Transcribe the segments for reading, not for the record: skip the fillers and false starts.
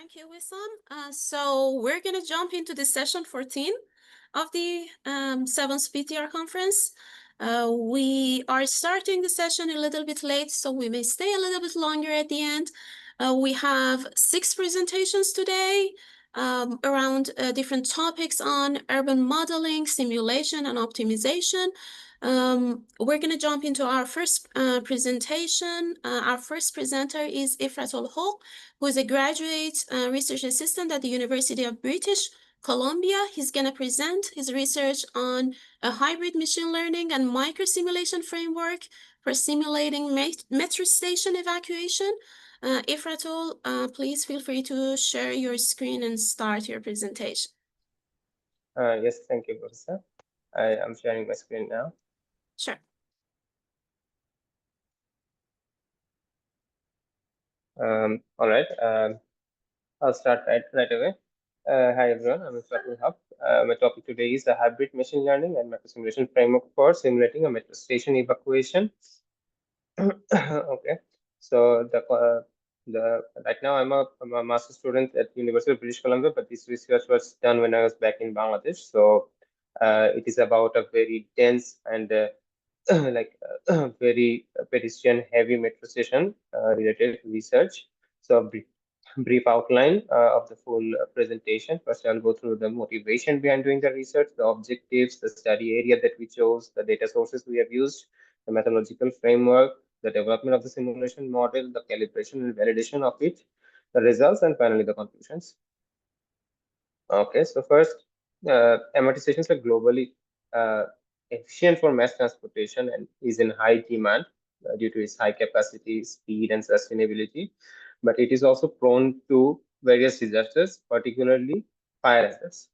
Thank you, Wissam. So we're going to jump into the session 14 of the 7th BTR conference. We are starting the session a little bit late, so we may stay a little bit longer at the end. We have 6 presentations today around different topics on urban modeling, simulation, and optimization. We're going to jump into our first presentation. Our first presenter is Ifratul Hol, who is a graduate research assistant at the University of British Columbia. He's going to present his research on a hybrid machine learning and microsimulation framework for simulating metro station evacuation. Ifratul, please feel free to share your screen and start your presentation. Yes, thank you, Professor. I am sharing my screen now. Sure. All right. I'll start right away. Hi, everyone. I'm Fatul Haq. My topic today is the hybrid machine learning and microsimulation framework for simulating a metro station evacuation. Okay. So right now I'm a master student at University of British Columbia, but this research was done when I was back in Bangladesh. So it is about a very dense and like very pedestrian heavy metro station related research. So brief outline of the full presentation. First, I'll go through the motivation behind doing the research, the objectives, the study area that we chose, the data sources we have used, the methodological framework, the development of the simulation model, the calibration and validation of it, the results, and finally the conclusions. Okay, so first, MRT stations are globally efficient for mass transportation and is in high demand due to its high capacity, speed, and sustainability. But it is also prone to various disasters, particularly fire hazards.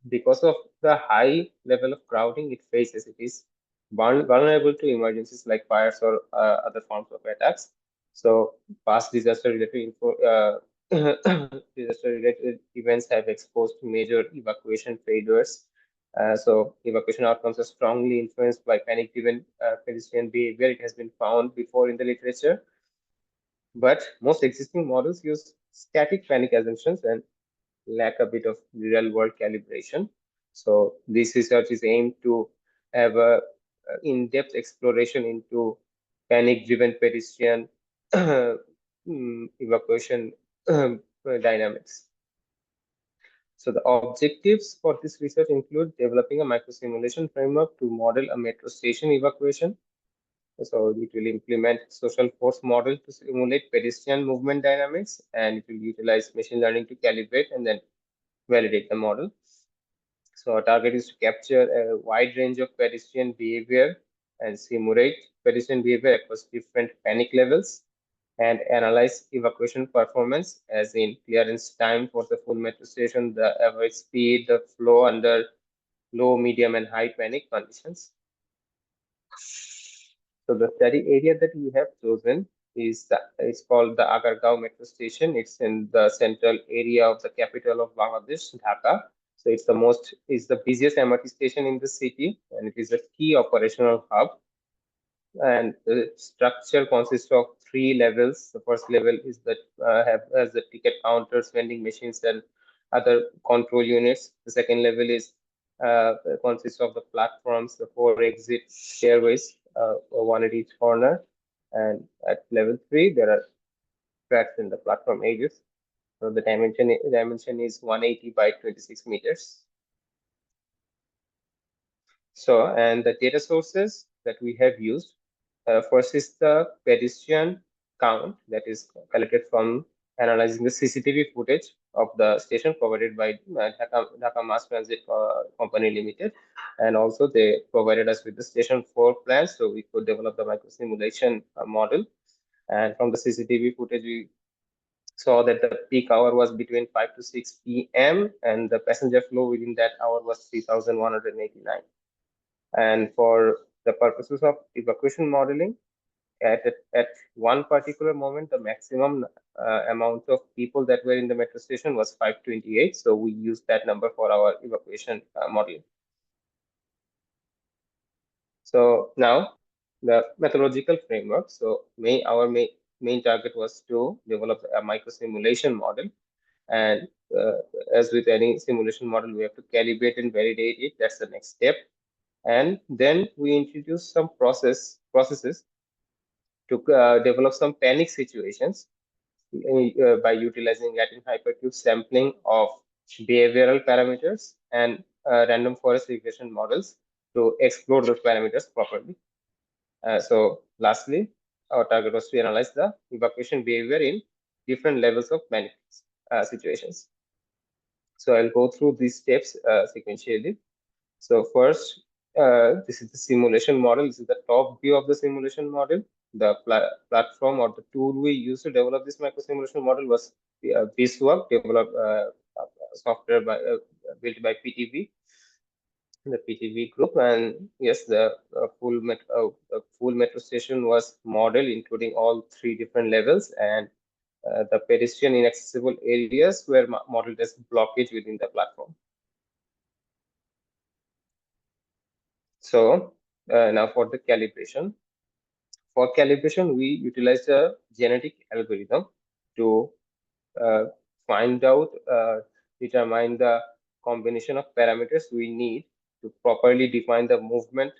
Because of the high level of crowding it faces, it is vulnerable to emergencies like fires or other forms of attacks. So past disaster-related disaster-related events have exposed major evacuation failures. So evacuation outcomes are strongly influenced by panic-driven pedestrian behavior. It has been found before in the literature. But most existing models use static panic assumptions and lack a bit of real-world calibration. So this research is aimed to have a in-depth exploration into panic-driven pedestrian evacuation dynamics. So the objectives for this research include developing a microsimulation framework to model a metro station evacuation. So it will implement social force model to simulate pedestrian movement dynamics, and it will utilize machine learning to calibrate and then validate the model. So our target is to capture a wide range of pedestrian behavior and simulate pedestrian behavior across different panic levels and analyze evacuation performance as in clearance time for the full metro station, the average speed, the flow under low, medium, and high panic conditions. So the study area that we have chosen it's called the Agargaon metro station. It's in the central area of the capital of Bangladesh, Dhaka. So it's the busiest MRT station in the city, and it is a key operational hub. And the structure consists of 3 levels. The first level is that has the ticket counters, vending machines, and other control units. The second level is consists of the platforms, the 4 exit stairways, one at each corner. And at level 3, there are tracks in the platform edges. So the dimension is 180 by 26 meters. So, and the data sources that we have used, first is the pedestrian count that is collected from analyzing the CCTV footage of the station provided by Dhaka Mass Transit Company Limited. And also they provided us with the station floor plans, so we could develop the microsimulation model. And from the CCTV footage, we saw that the peak hour was between 5 to 6 p.m. and the passenger flow within that hour was 3,189. And for the purposes of evacuation modeling, at one particular moment, the maximum amount of people that were in the metro station was 528. So we used that number for our evacuation modeling. So now the methodological framework. So our main target was to develop a microsimulation model. And as with any simulation model, we have to calibrate and validate it. That's the next step. And then we introduce some processes to develop some panic situations by utilizing Latin hypercube sampling of behavioral parameters and random forest regression models to explore those parameters properly. So lastly, our target was to analyze the evacuation behavior in different levels of panic situations. So I'll go through these steps sequentially. So first, this is the simulation model. This is the top view of the simulation model. The platform or the tool we used to develop this microsimulation model was Beeswax, developed software built by PTV, the PTV group. And yes, the full metro station was modeled, including all three different levels, and the pedestrian inaccessible areas were modeled as blockage within the platform. So now for the calibration. For calibration, we utilized a genetic algorithm to uh, find out, determine the combination of parameters we need to properly define the movement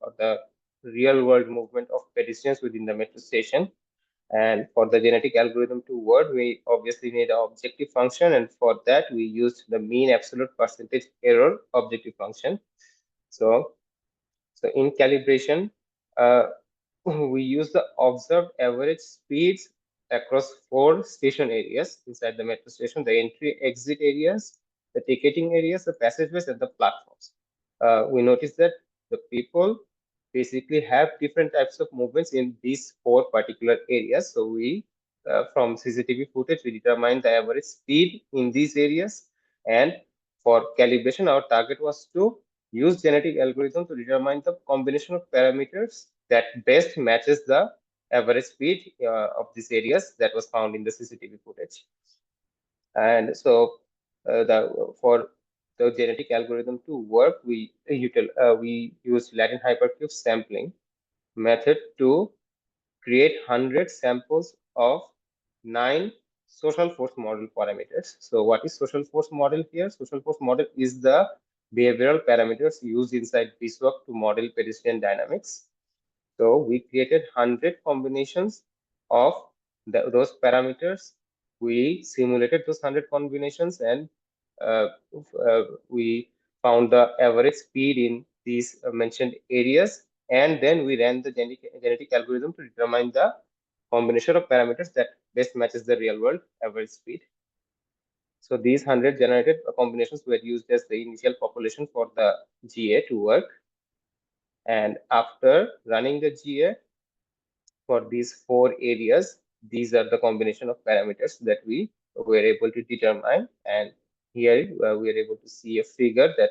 or the real world movement of pedestrians within the metro station. And for the genetic algorithm to work, we obviously need an objective function. And for that, we used the mean absolute percentage error objective function. So in calibration, uh, we use the observed average speeds across 4 station areas inside the metro station: the entry exit areas, the ticketing areas, the passageways, and the platforms. We noticed that the people basically have different types of movements in these 4 particular areas. So we, from CCTV footage, we determined the average speed in these areas. And for calibration, our target was to use genetic algorithm to determine the combination of parameters that best matches the average speed of these areas that was found in the CCTV footage. And so for the genetic algorithm to work, we use Latin hypercube sampling method to create 100 samples of 9 social force model parameters. So what is social force model here? Social force model is the behavioral parameters used inside Beeswax to model pedestrian dynamics. So we created 100 combinations of those parameters. We simulated those 100 combinations, and uh, we found the average speed in these mentioned areas. And then we ran the genetic algorithm to determine the combination of parameters that best matches the real world average speed. So these 100 generated combinations were used as the initial population for the GA to work. And after running the GA for these 4 areas, these are the combination of parameters that we were able to determine. And here we are able to see a figure that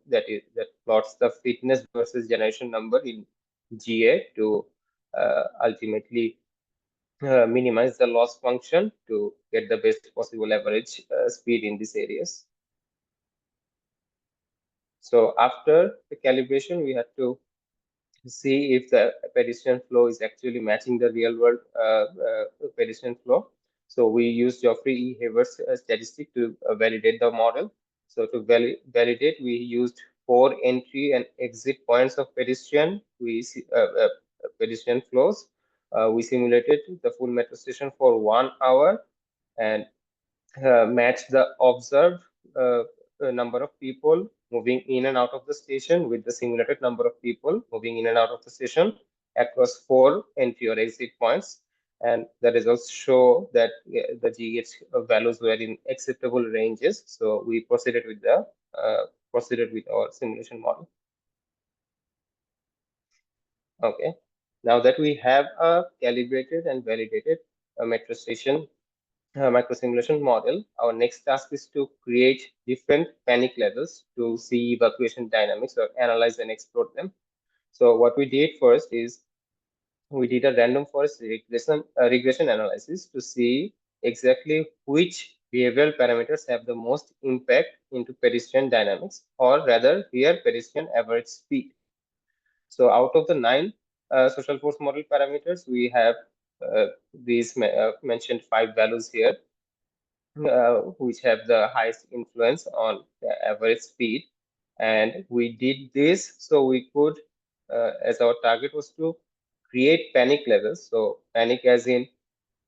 that plots the fitness versus generation number in GA to ultimately minimize the loss function to get the best possible average speed in these areas. So after the calibration, we had to see if the pedestrian flow is actually matching the real world pedestrian flow. So we used Geoffrey E. Haver's statistic to validate the model. So to validate, we used 4 entry and exit points of pedestrian. We see pedestrian flows. We simulated the full metro station for 1 hour and match the observed number of people moving in and out of the station with the simulated number of people moving in and out of the station across 4 entry or exit points. And the results show that the GH values were in acceptable ranges. So we proceeded with our simulation model. Okay. Now that we have a calibrated and validated metro station microsimulation model, our next task is to create different panic levels to see evacuation dynamics or analyze and explore them. So what we did first is we did a random forest regression analysis to see exactly which behavioral parameters have the most impact into pedestrian dynamics, or rather real pedestrian average speed. So out of the 9 social force model parameters, we have these mentioned 5 values here, which have the highest influence on the average speed. And we did this so we could, as our target was to create panic levels. So panic as in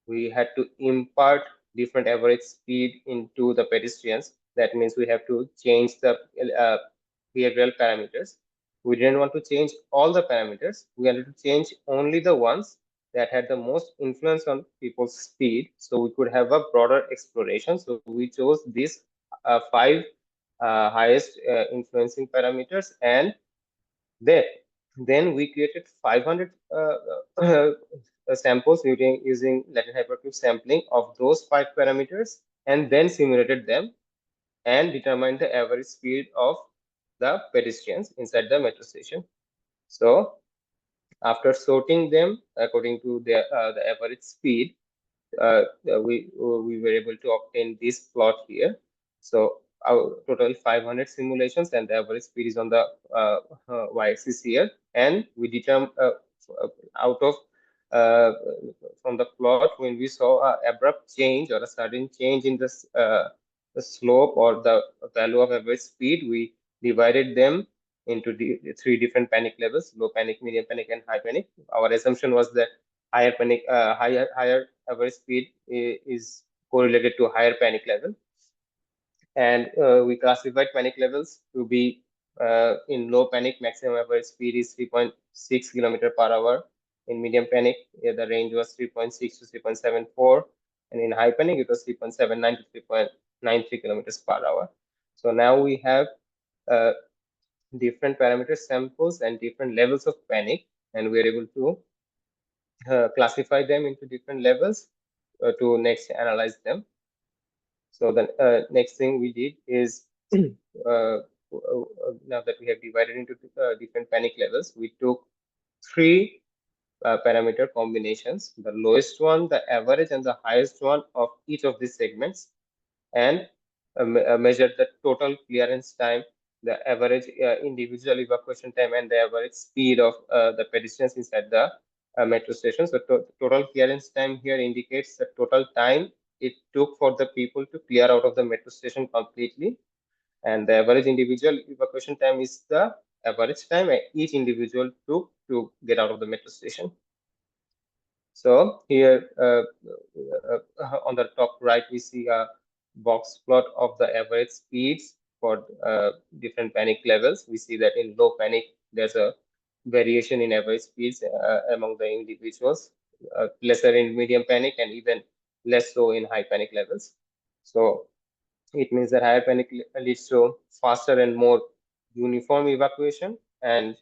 we had to impart different average speed into the pedestrians. That means we have to change the behavioral parameters. We didn't want to change all the parameters. We wanted to change only the ones that had the most influence on people's speed, so we could have a broader exploration. So we chose these 5 highest influencing parameters, and then we created 500 samples using Latin hypercube sampling of those 5 parameters, and then simulated them and determined the average speed of the pedestrians inside the metro station. So after sorting them according to the average speed, we were able to obtain this plot here. So our total 500 simulations, and the average speed is on the y-axis here. And we determined out of uh, from the plot, when we saw a abrupt change or a sudden change in this the slope or the value of average speed, we divided them into the 3 different panic levels: low panic, medium panic, and high panic. Our assumption was that higher average speed is correlated to higher panic level. And we classified panic levels to be in low panic, maximum average speed is 3.6 kilometer per hour. In medium panic, the range was 3.6 to 3.74. And in high panic, it was 3.79 to 3.93 kilometers per hour. So now we have uh, different parameter samples and different levels of panic, and we are able to classify them into different levels to next analyze them. So the next thing we did is now that we have divided into different panic levels, we took 3 parameter combinations: the lowest one, the average, and the highest one of each of these segments, and measured the total clearance time, the average individual evacuation time, and the average speed of the pedestrians inside the metro station. So total clearance time here indicates the total time it took for the people to clear out of the metro station completely. And the average individual evacuation time is the average time each individual took to get out of the metro station. So here on the top right, we see a box plot of the average speeds for different panic levels. We see that in low panic, there's a variation in average speeds among the individuals, lesser in medium panic, and even less so in high panic levels. So it means that higher panic leads to faster and more uniform evacuation, and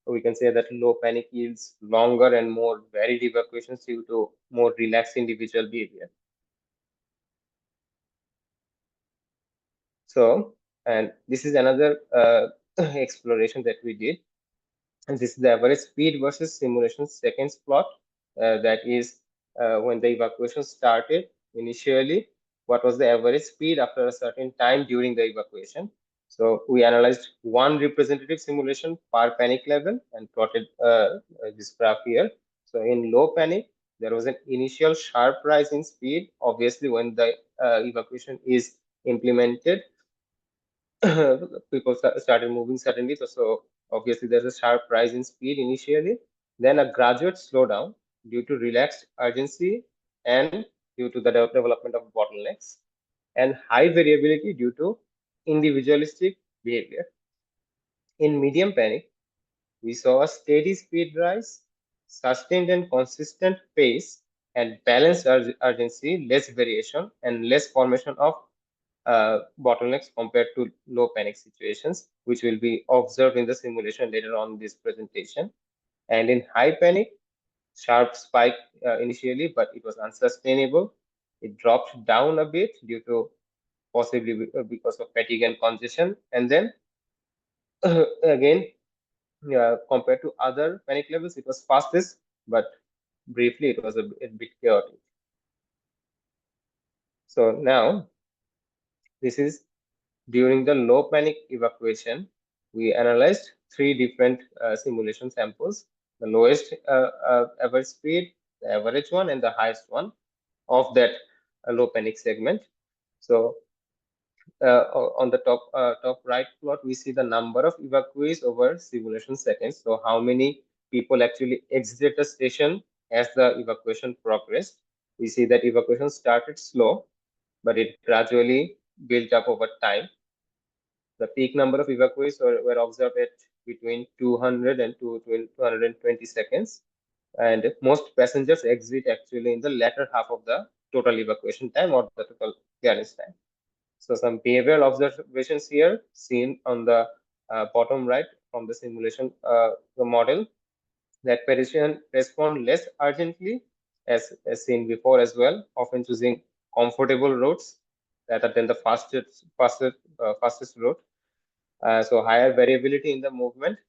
we can say that low panic yields longer and more varied evacuations due to more relaxed individual behavior. So, and this is another exploration that we did. And this is the average speed versus simulation seconds plot. That is when the evacuation started initially, what was the average speed after a certain time during the evacuation. So we analyzed one representative simulation per panic level and plotted this graph here. So in low panic, there was an initial sharp rise in speed. Obviously, when the evacuation is implemented, people started moving suddenly. So obviously there's a sharp rise in speed initially, then a graduate slowdown due to relaxed urgency and due to the development of bottlenecks, and high variability due to individualistic behavior. In medium panic, we saw a steady speed rise, sustained and consistent pace, and balanced urgency, less variation, and less formation of bottlenecks compared to low panic situations, which will be observed in the simulation later on in this presentation. And in high panic, sharp spike initially, but it was unsustainable. It dropped down a bit due to possibly because of fatigue and congestion. And then again, compared to other panic levels, it was fastest, but briefly it was a bit chaotic. So now this is during the low panic evacuation. We analyzed 3 different simulation samples: the lowest average speed, the average one, and the highest one of that low panic segment. So on the top right plot, we see the number of evacuees over simulation seconds. So how many people actually exited the station as the evacuation progressed. We see that evacuation started slow, but it gradually built up over time. The peak number of evacuees were observed at between 200 and 220 seconds. And most passengers exit actually in the latter half of the total evacuation time or the total clearance time. So some behavioral observations here seen on the bottom right from the simulation the model, that pedestrians respond less urgently as seen before as well, often choosing comfortable routes rather than the fastest route. So higher variability in the movement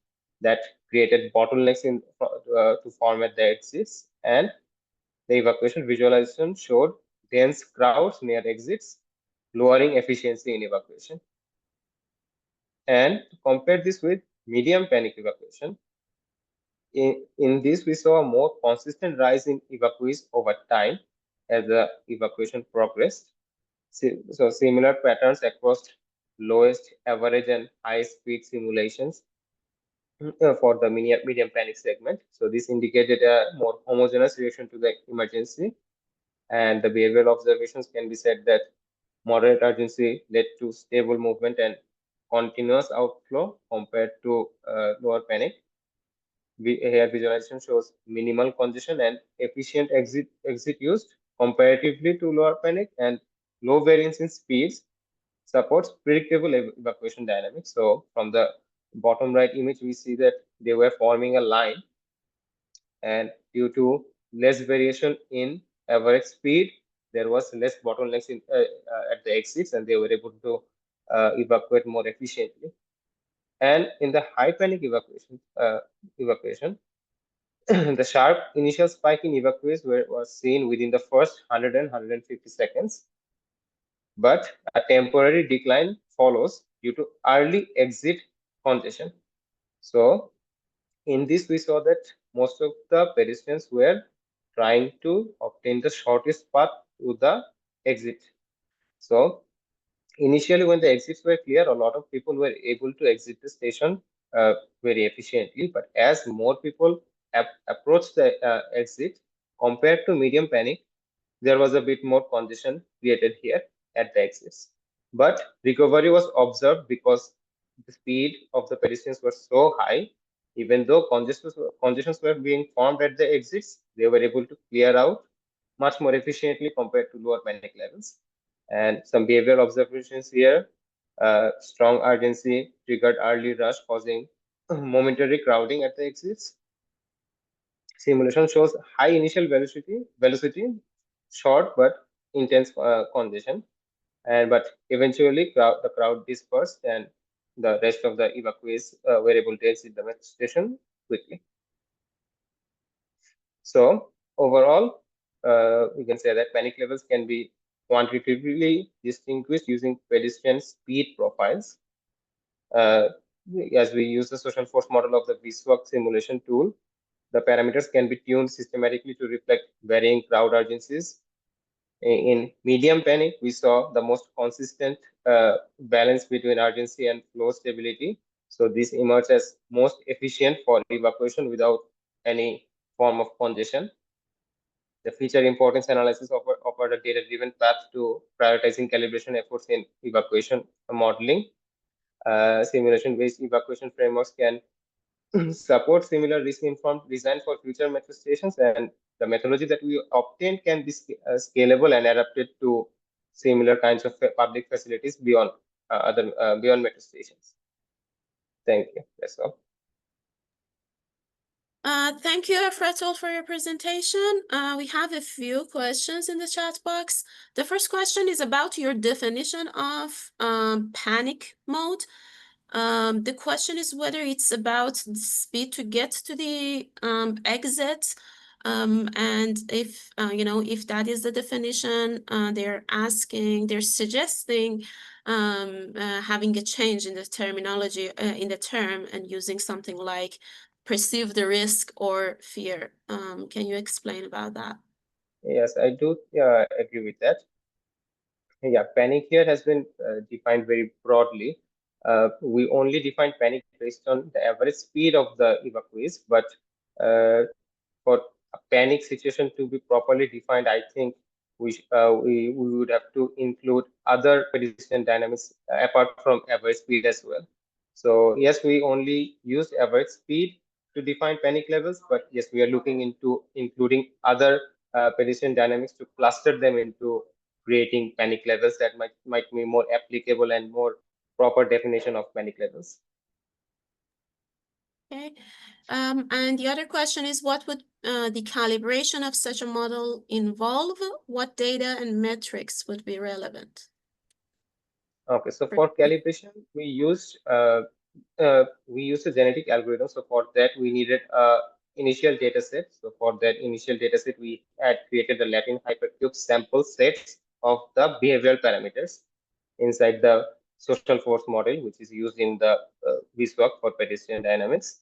that created bottlenecks to form at the exits, and the evacuation visualization showed dense crowds near exits, lowering efficiency in evacuation. And compare this with medium panic evacuation. In this, we saw a more consistent rise in evacuees over time as the evacuation progressed. So similar patterns across lowest, average, and high speed simulations for the medium panic segment. So this indicated a more homogeneous reaction to the emergency. And the behavioral observations can be said that moderate urgency led to stable movement and continuous outflow compared to lower panic. Here visualization shows minimal congestion and efficient exit used comparatively to lower panic, and low variance in speeds supports predictable evacuation dynamics. So from the bottom right image, we see that they were forming a line, and due to less variation in average speed, there was less bottlenecks at the exits, and they were able to evacuate more efficiently. And in the high panic evacuation, the sharp initial spike in evacuees was seen within the first 100 and 150 seconds, but a temporary decline follows due to early exit congestion. So in this, we saw that most of the pedestrians were trying to obtain the shortest path to the exit. So initially, when the exits were clear, a lot of people were able to exit the station very efficiently. But as more people approached the exit, compared to medium panic, there was a bit more congestion created here at the exits. But recovery was observed because the speed of the pedestrians was so high. Even though congestions were being formed at the exits, they were able to clear out much more efficiently compared to lower panic levels. And some behavioral observations here, strong urgency triggered early rush, causing momentary crowding at the exits. Simulation shows high initial velocity, short but intense congestion, and but eventually the crowd dispersed, and the rest of the evacuees were able to exit the metro station quickly. So overall, we can say that panic levels can be quantitatively distinguished using pedestrian speed profiles. Uh, as we use the social force model of the VSWAG simulation tool, the parameters can be tuned systematically to reflect varying crowd urgencies. In medium panic, we saw the most consistent balance between urgency and flow stability. So this emerged as most efficient for evacuation without any form of congestion. The feature importance analysis offered a data-driven path to prioritizing calibration efforts in evacuation modeling. Simulation-based evacuation frameworks can support similar risk-informed design for future metro stations, and the methodology that we obtain can be scalable and adapted to similar kinds of public facilities beyond beyond metro stations. Thank you. That's all. Thank you, Efratul, for your presentation. We have a few questions in the chat box. The first question is about your definition of panic mode. The question is whether it's about the speed to get to the exit, and if if that is the definition, they're suggesting having a change in the terminology in the term and using something like perceive the risk or fear. Can you explain about that? Yes, I do agree with that. Yeah, panic here has been defined very broadly. We only define panic based on the average speed of the evacuees, but for a panic situation to be properly defined, I think we would have to include other pedestrian dynamics apart from average speed as well. So yes, we only use average speed to define panic levels, but yes, we are looking into including other pedestrian dynamics to cluster them into creating panic levels that might be more applicable and more proper definition of panic levels. Okay. And the other question is, what would the calibration of such a model involve? What data and metrics would be relevant? Okay, so for calibration, we used a genetic algorithm. So for that, we needed a initial data set. So for that initial data set, we had created a Latin hypercube sample sets of the behavioral parameters inside the social force model, which is used in the BSWAC for pedestrian dynamics.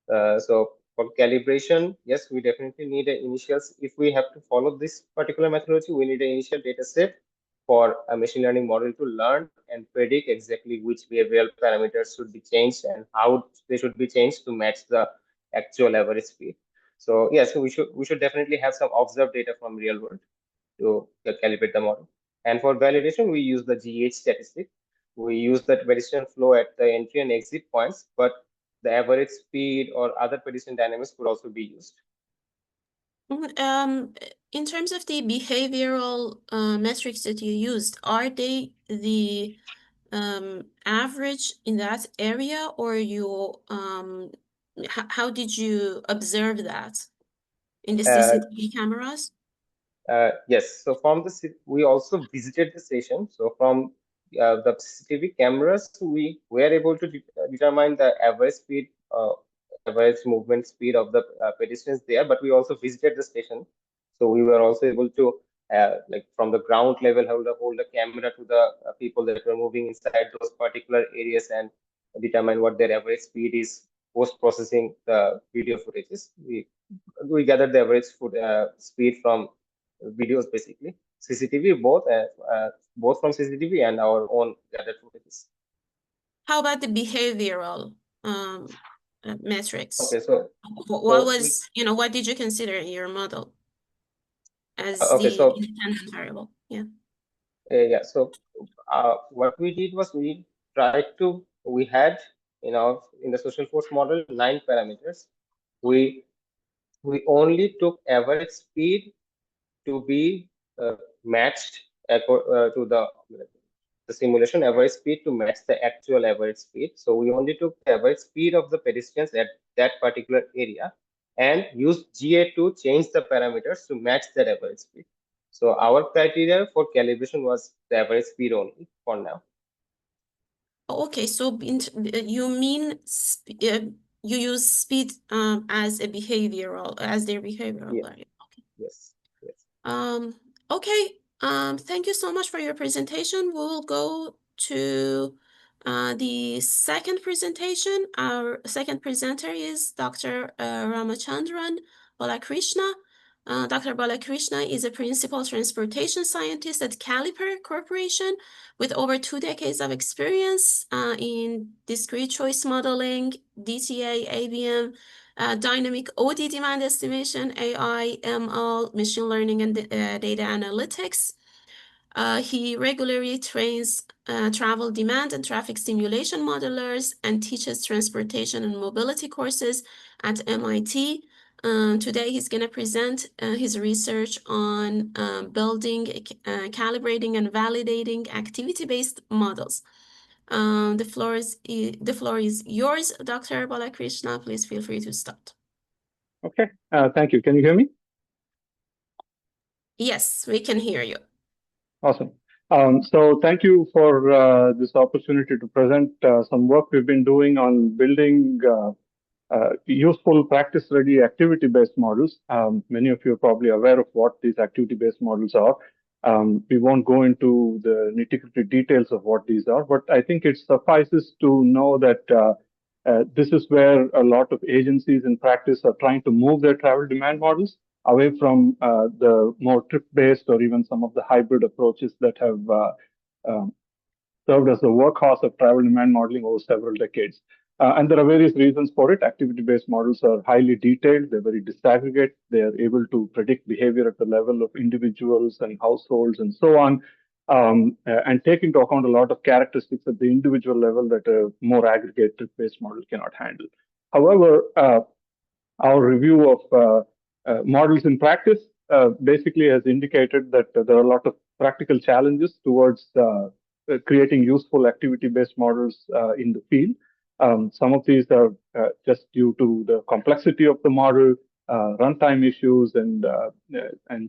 So for calibration, yes, we definitely need an initials. If we have to follow this particular methodology, we need an initial data set for a machine learning model to learn and predict exactly which behavioral parameters should be changed and how they should be changed to match the actual average speed. So yes, we should definitely have some observed data from real world to calibrate the model. And for validation, we use the GH statistic. We use the pedestrian flow at the entry and exit points, but the average speed or other pedestrian dynamics could also be used. In terms of the behavioral metrics that you used, are they the average in that area, or how did you observe that in the Uh, CCTV cameras? Yes, so from the we also visited the station. So from the CCTV cameras, we were able to determine the average speed, average movement speed of the pedestrians there. But we also visited the station, so we were also able to like from the ground level hold a camera to the people that were moving inside those particular areas and determine what their average speed is post processing the video footages. We gathered the average speed from videos, basically CCTV, both from CCTV and our own gathered footages. How about the behavioral metrics? Okay, so What so was, what did you consider in your model as okay, the so independent variable? Yeah. yeah, so what we did was we had in the social force model 9 parameters. We only took average speed to be matched to the simulation average speed to match the actual average speed. So we only took the average speed of the pedestrians at that particular area and used GA to change the parameters to match that average speed. So our criteria for calibration was the average speed only for now. Okay, so you mean you use speed as their behavioral Yeah. variable. Okay. Yes. Yes. Okay. Thank you so much for your presentation. We'll go to the second presentation. Our second presenter is Dr. Ramachandran Balakrishna. Dr. Balakrishna is a principal transportation scientist at Caliper Corporation with over 2 decades of experience in discrete choice modeling, DTA, ABM, dynamic OD demand estimation, AI, ML, machine learning, and data analytics. He regularly trains travel demand and traffic simulation modelers and teaches transportation and mobility courses at MIT. Today, he's going to present his research on building, calibrating, and validating activity-based models. The floor is yours, Dr. Balakrishna. Please feel free to start. Okay, thank you. Can you hear me? Yes, we can hear you. Awesome. So thank you for this opportunity to present some work we've been doing on building useful practice-ready activity-based models. Many of you are probably aware of what these activity-based models are. We won't go into the nitty-gritty details of what these are, but I think it suffices to know that This is where a lot of agencies in practice are trying to move their travel demand models away from the more trip-based or even some of the hybrid approaches that have um, served as the workhorse of travel demand modeling over several decades. And there are various reasons for it. Activity-based models are highly detailed, they're very disaggregate, they are able to predict behavior at the level of individuals and households and so on, and take into account a lot of characteristics at the individual level that a more aggregate trip-based model cannot handle. However, our review of models in practice basically has indicated that there are a lot of practical challenges towards creating useful activity-based models in the field. Some of these are just due to the complexity of the model, runtime issues, and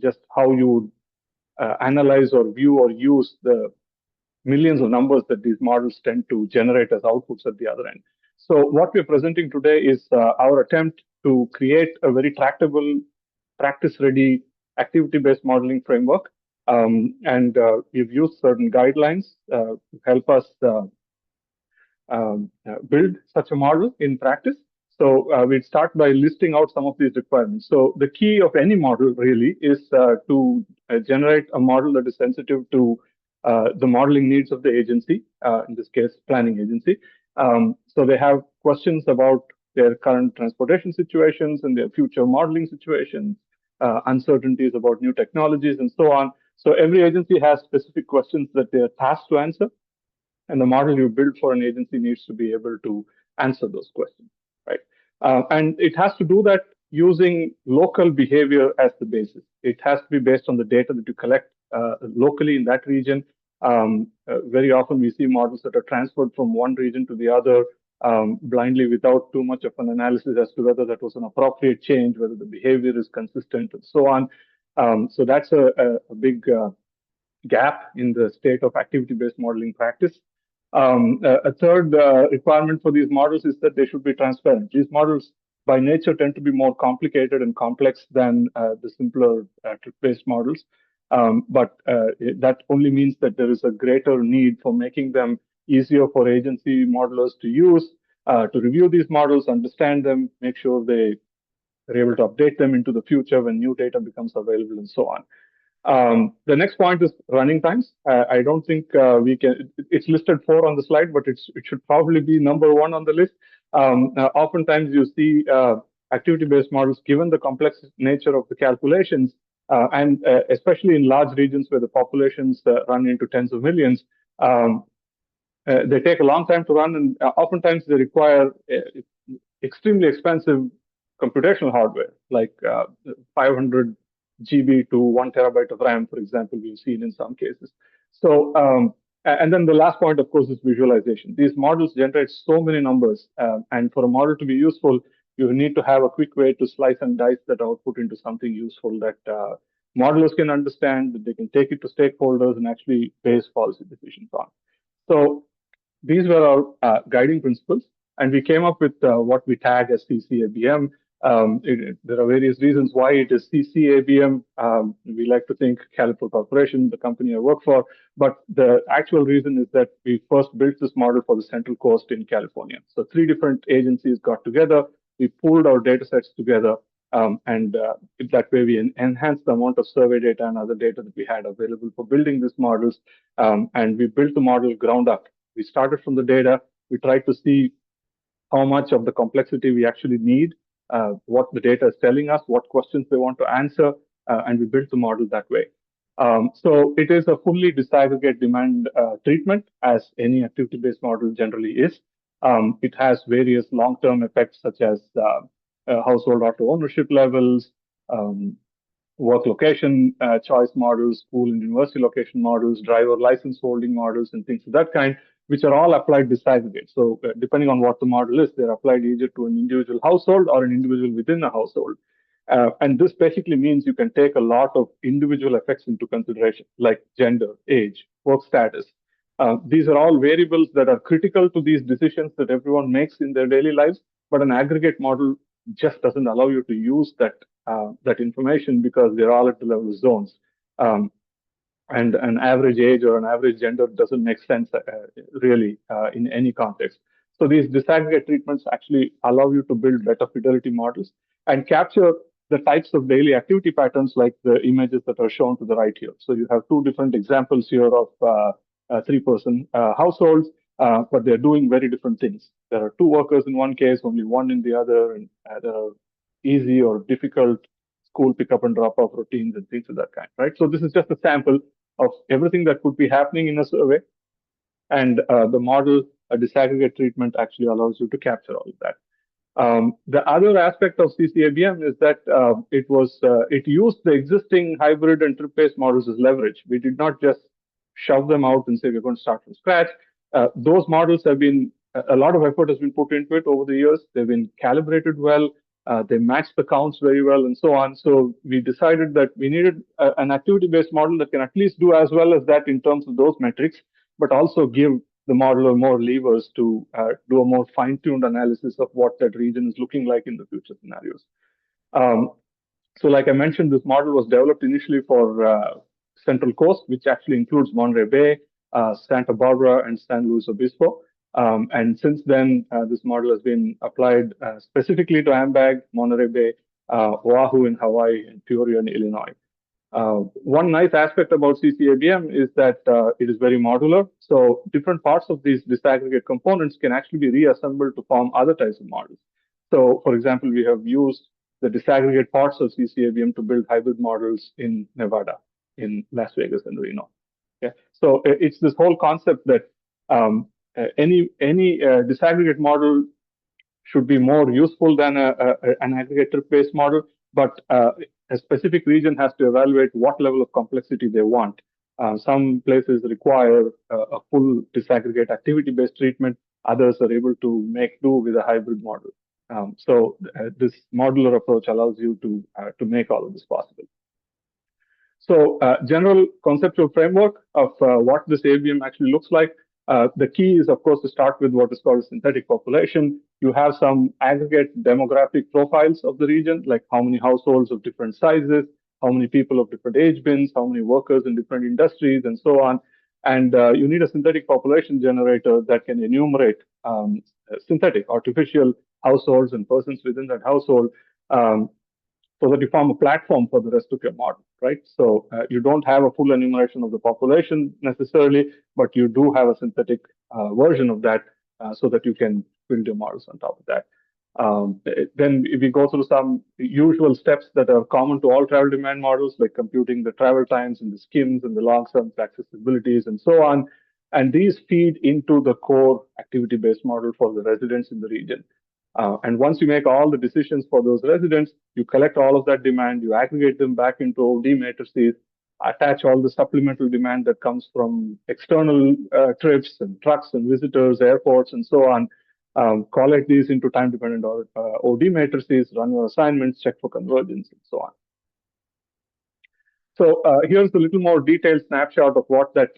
just how you would analyze or view or use the millions of numbers that these models tend to generate as outputs at the other end. So what we're presenting today is our attempt to create a very tractable, practice-ready, activity-based modeling framework. And we've used certain guidelines to help us build such a model in practice. So we'd start by listing out some of these requirements. So the key of any model really is to generate a model that is sensitive to the modeling needs of the agency, in this case, planning agency. So they have questions about their current transportation situations and their future modeling situations, uncertainties about new technologies and so on. So every agency has specific questions that they are tasked to answer, and the model you build for an agency needs to be able to answer those questions, right? And it has to do that using local behavior as the basis. It has to be based on the data that you collect locally in that region. Very often we see models that are transferred from one region to the other blindly without too much of an analysis as to whether that was an appropriate change, whether the behavior is consistent, and so on. So that's a big gap in the state of activity-based modeling practice. A third requirement for these models is that they should be transparent. These models, by nature, tend to be more complicated and complex than the simpler trip-based models. But that only means that there is a greater need for making them easier for agency modelers to use, to review these models, understand them, make sure they are able to update them into the future when new data becomes available, and so on. The next point is running times. I don't think we can, it's listed 4 on the slide, but it should probably be number 1 on the list. Oftentimes you see activity-based models, given the complex nature of the calculations, and especially in large regions where the populations run into tens of millions, they take a long time to run, and oftentimes they require extremely expensive computational hardware, like 500 GB to 1 terabyte of RAM, for example, we've seen in some cases. So, and then the last point, of course, is visualization. These models generate so many numbers, and for a model to be useful, you need to have a quick way to slice and dice that output into something useful that modelers can understand, that they can take it to stakeholders and actually base policy decisions on. So these were our guiding principles, and we came up with what we tag as CCABM. There are various reasons why it is CCABM. We like to think Caliper Corporation, the company I work for, but the actual reason is that we first built this model for the Central Coast in California. So 3 different agencies got together, we pooled our data sets together, and that way we enhanced the amount of survey data and other data that we had available for building these models, and we built the model ground up. We started from the data, we tried to see how much of the complexity we actually need, what the data is telling us, what questions they want to answer, and we built the model that way. So it is a fully disaggregate demand treatment, as any activity-based model generally is. It has various long-term effects such as household auto ownership levels, work location choice models, school and university location models, driver license holding models, and things of that kind, which are all applied disaggregate. So depending on what the model is, they're applied either to an individual household or an individual within a household. And this basically means you can take a lot of individual effects into consideration, like gender, age, work status. These are all variables that are critical to these decisions that everyone makes in their daily lives, but an aggregate model just doesn't allow you to use that information because they're all at the level of zones. And an average age or an average gender doesn't make sense really in any context. So these disaggregate treatments actually allow you to build better fidelity models and capture the types of daily activity patterns like the images that are shown to the right here. So you have two different examples here of three-person households, but they're doing very different things. There are two workers in one case, only one in the other, and there are easy or difficult school pickup and drop off routines and things of that kind, right? So this is just a sample of everything that could be happening in a survey. And the model, a disaggregate treatment, actually allows you to capture all of that. The other aspect of CCABM is that it used the existing hybrid and trip-based models as leverage. We did not just shove them out and say we're going to start from scratch. Those models have been a lot of effort has been put into it over the years. They've been calibrated well. They match the counts very well, and so on. So we decided that we needed an activity-based model that can at least do as well as that in terms of those metrics, but also give the modeler more levers to do a more fine-tuned analysis of what that region is looking like in the future scenarios. So like I mentioned, this model was developed initially for Central Coast, which actually includes Monterey Bay, Santa Barbara, and San Luis Obispo. And since then, this model has been applied specifically to AMBAG, Monterey Bay, Oahu in Hawaii, and Peoria in Illinois. One nice aspect about CCABM is that it is very modular. So different parts of these disaggregate components can actually be reassembled to form other types of models. So for example, we have used the disaggregate parts of CCABM to build hybrid models in Nevada, in Las Vegas and Reno. Okay? So it's this whole concept that any disaggregate model should be more useful than an aggregator-based model, but a specific region has to evaluate what level of complexity they want. Some places require a full disaggregate activity-based treatment. Others are able to make do with a hybrid model. So this modular approach allows you to make all of this possible. So general conceptual framework of what this ABM actually looks like. The key is, of course, to start with what is called a synthetic population. You have some aggregate demographic profiles of the region, like how many households of different sizes, how many people of different age bins, how many workers in different industries, and so on. And you need a synthetic population generator that can enumerate synthetic, artificial households and persons within that household, so that you form a platform for the rest of your model, right? So you don't have a full enumeration of the population necessarily, but you do have a synthetic version of that so that you can build your models on top of that. Then if we go through some usual steps that are common to all travel demand models, like computing the travel times and the skims and the long-term accessibilities and so on. And these feed into the core activity-based model for the residents in the region. And once you make all the decisions for those residents, you collect all of that demand, you aggregate them back into OD matrices, attach all the supplemental demand that comes from external trips and trucks and visitors, airports, and so on, collect these into time-dependent OD matrices, run your assignments, check for convergence, and so on. So here's a little more detailed snapshot of what that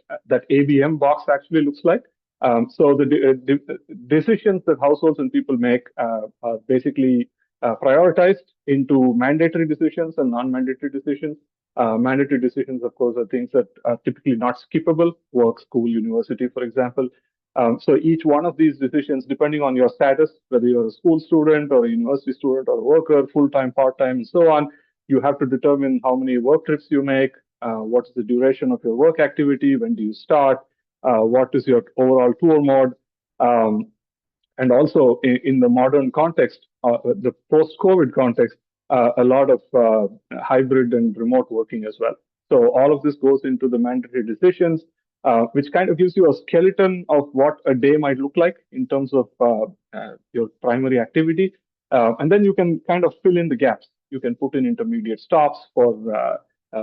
ABM box actually looks like. So the decisions that households and people make are basically prioritized into mandatory decisions and non-mandatory decisions. Mandatory decisions, of course, are things that are typically not skippable: work, school, university, for example. So each one of these decisions, depending on your status, whether you're a school student or a university student or a worker, full-time, part-time, and so on, you have to determine how many work trips you make, what is the duration of your work activity, when do you start, what is your overall tour mode, and also in the modern context, the post-COVID context, a lot of hybrid and remote working as well. So all of this goes into the mandatory decisions, which kind of gives you a skeleton of what a day might look like in terms of your primary activity. And then you can kind of fill in the gaps. You can put in intermediate stops for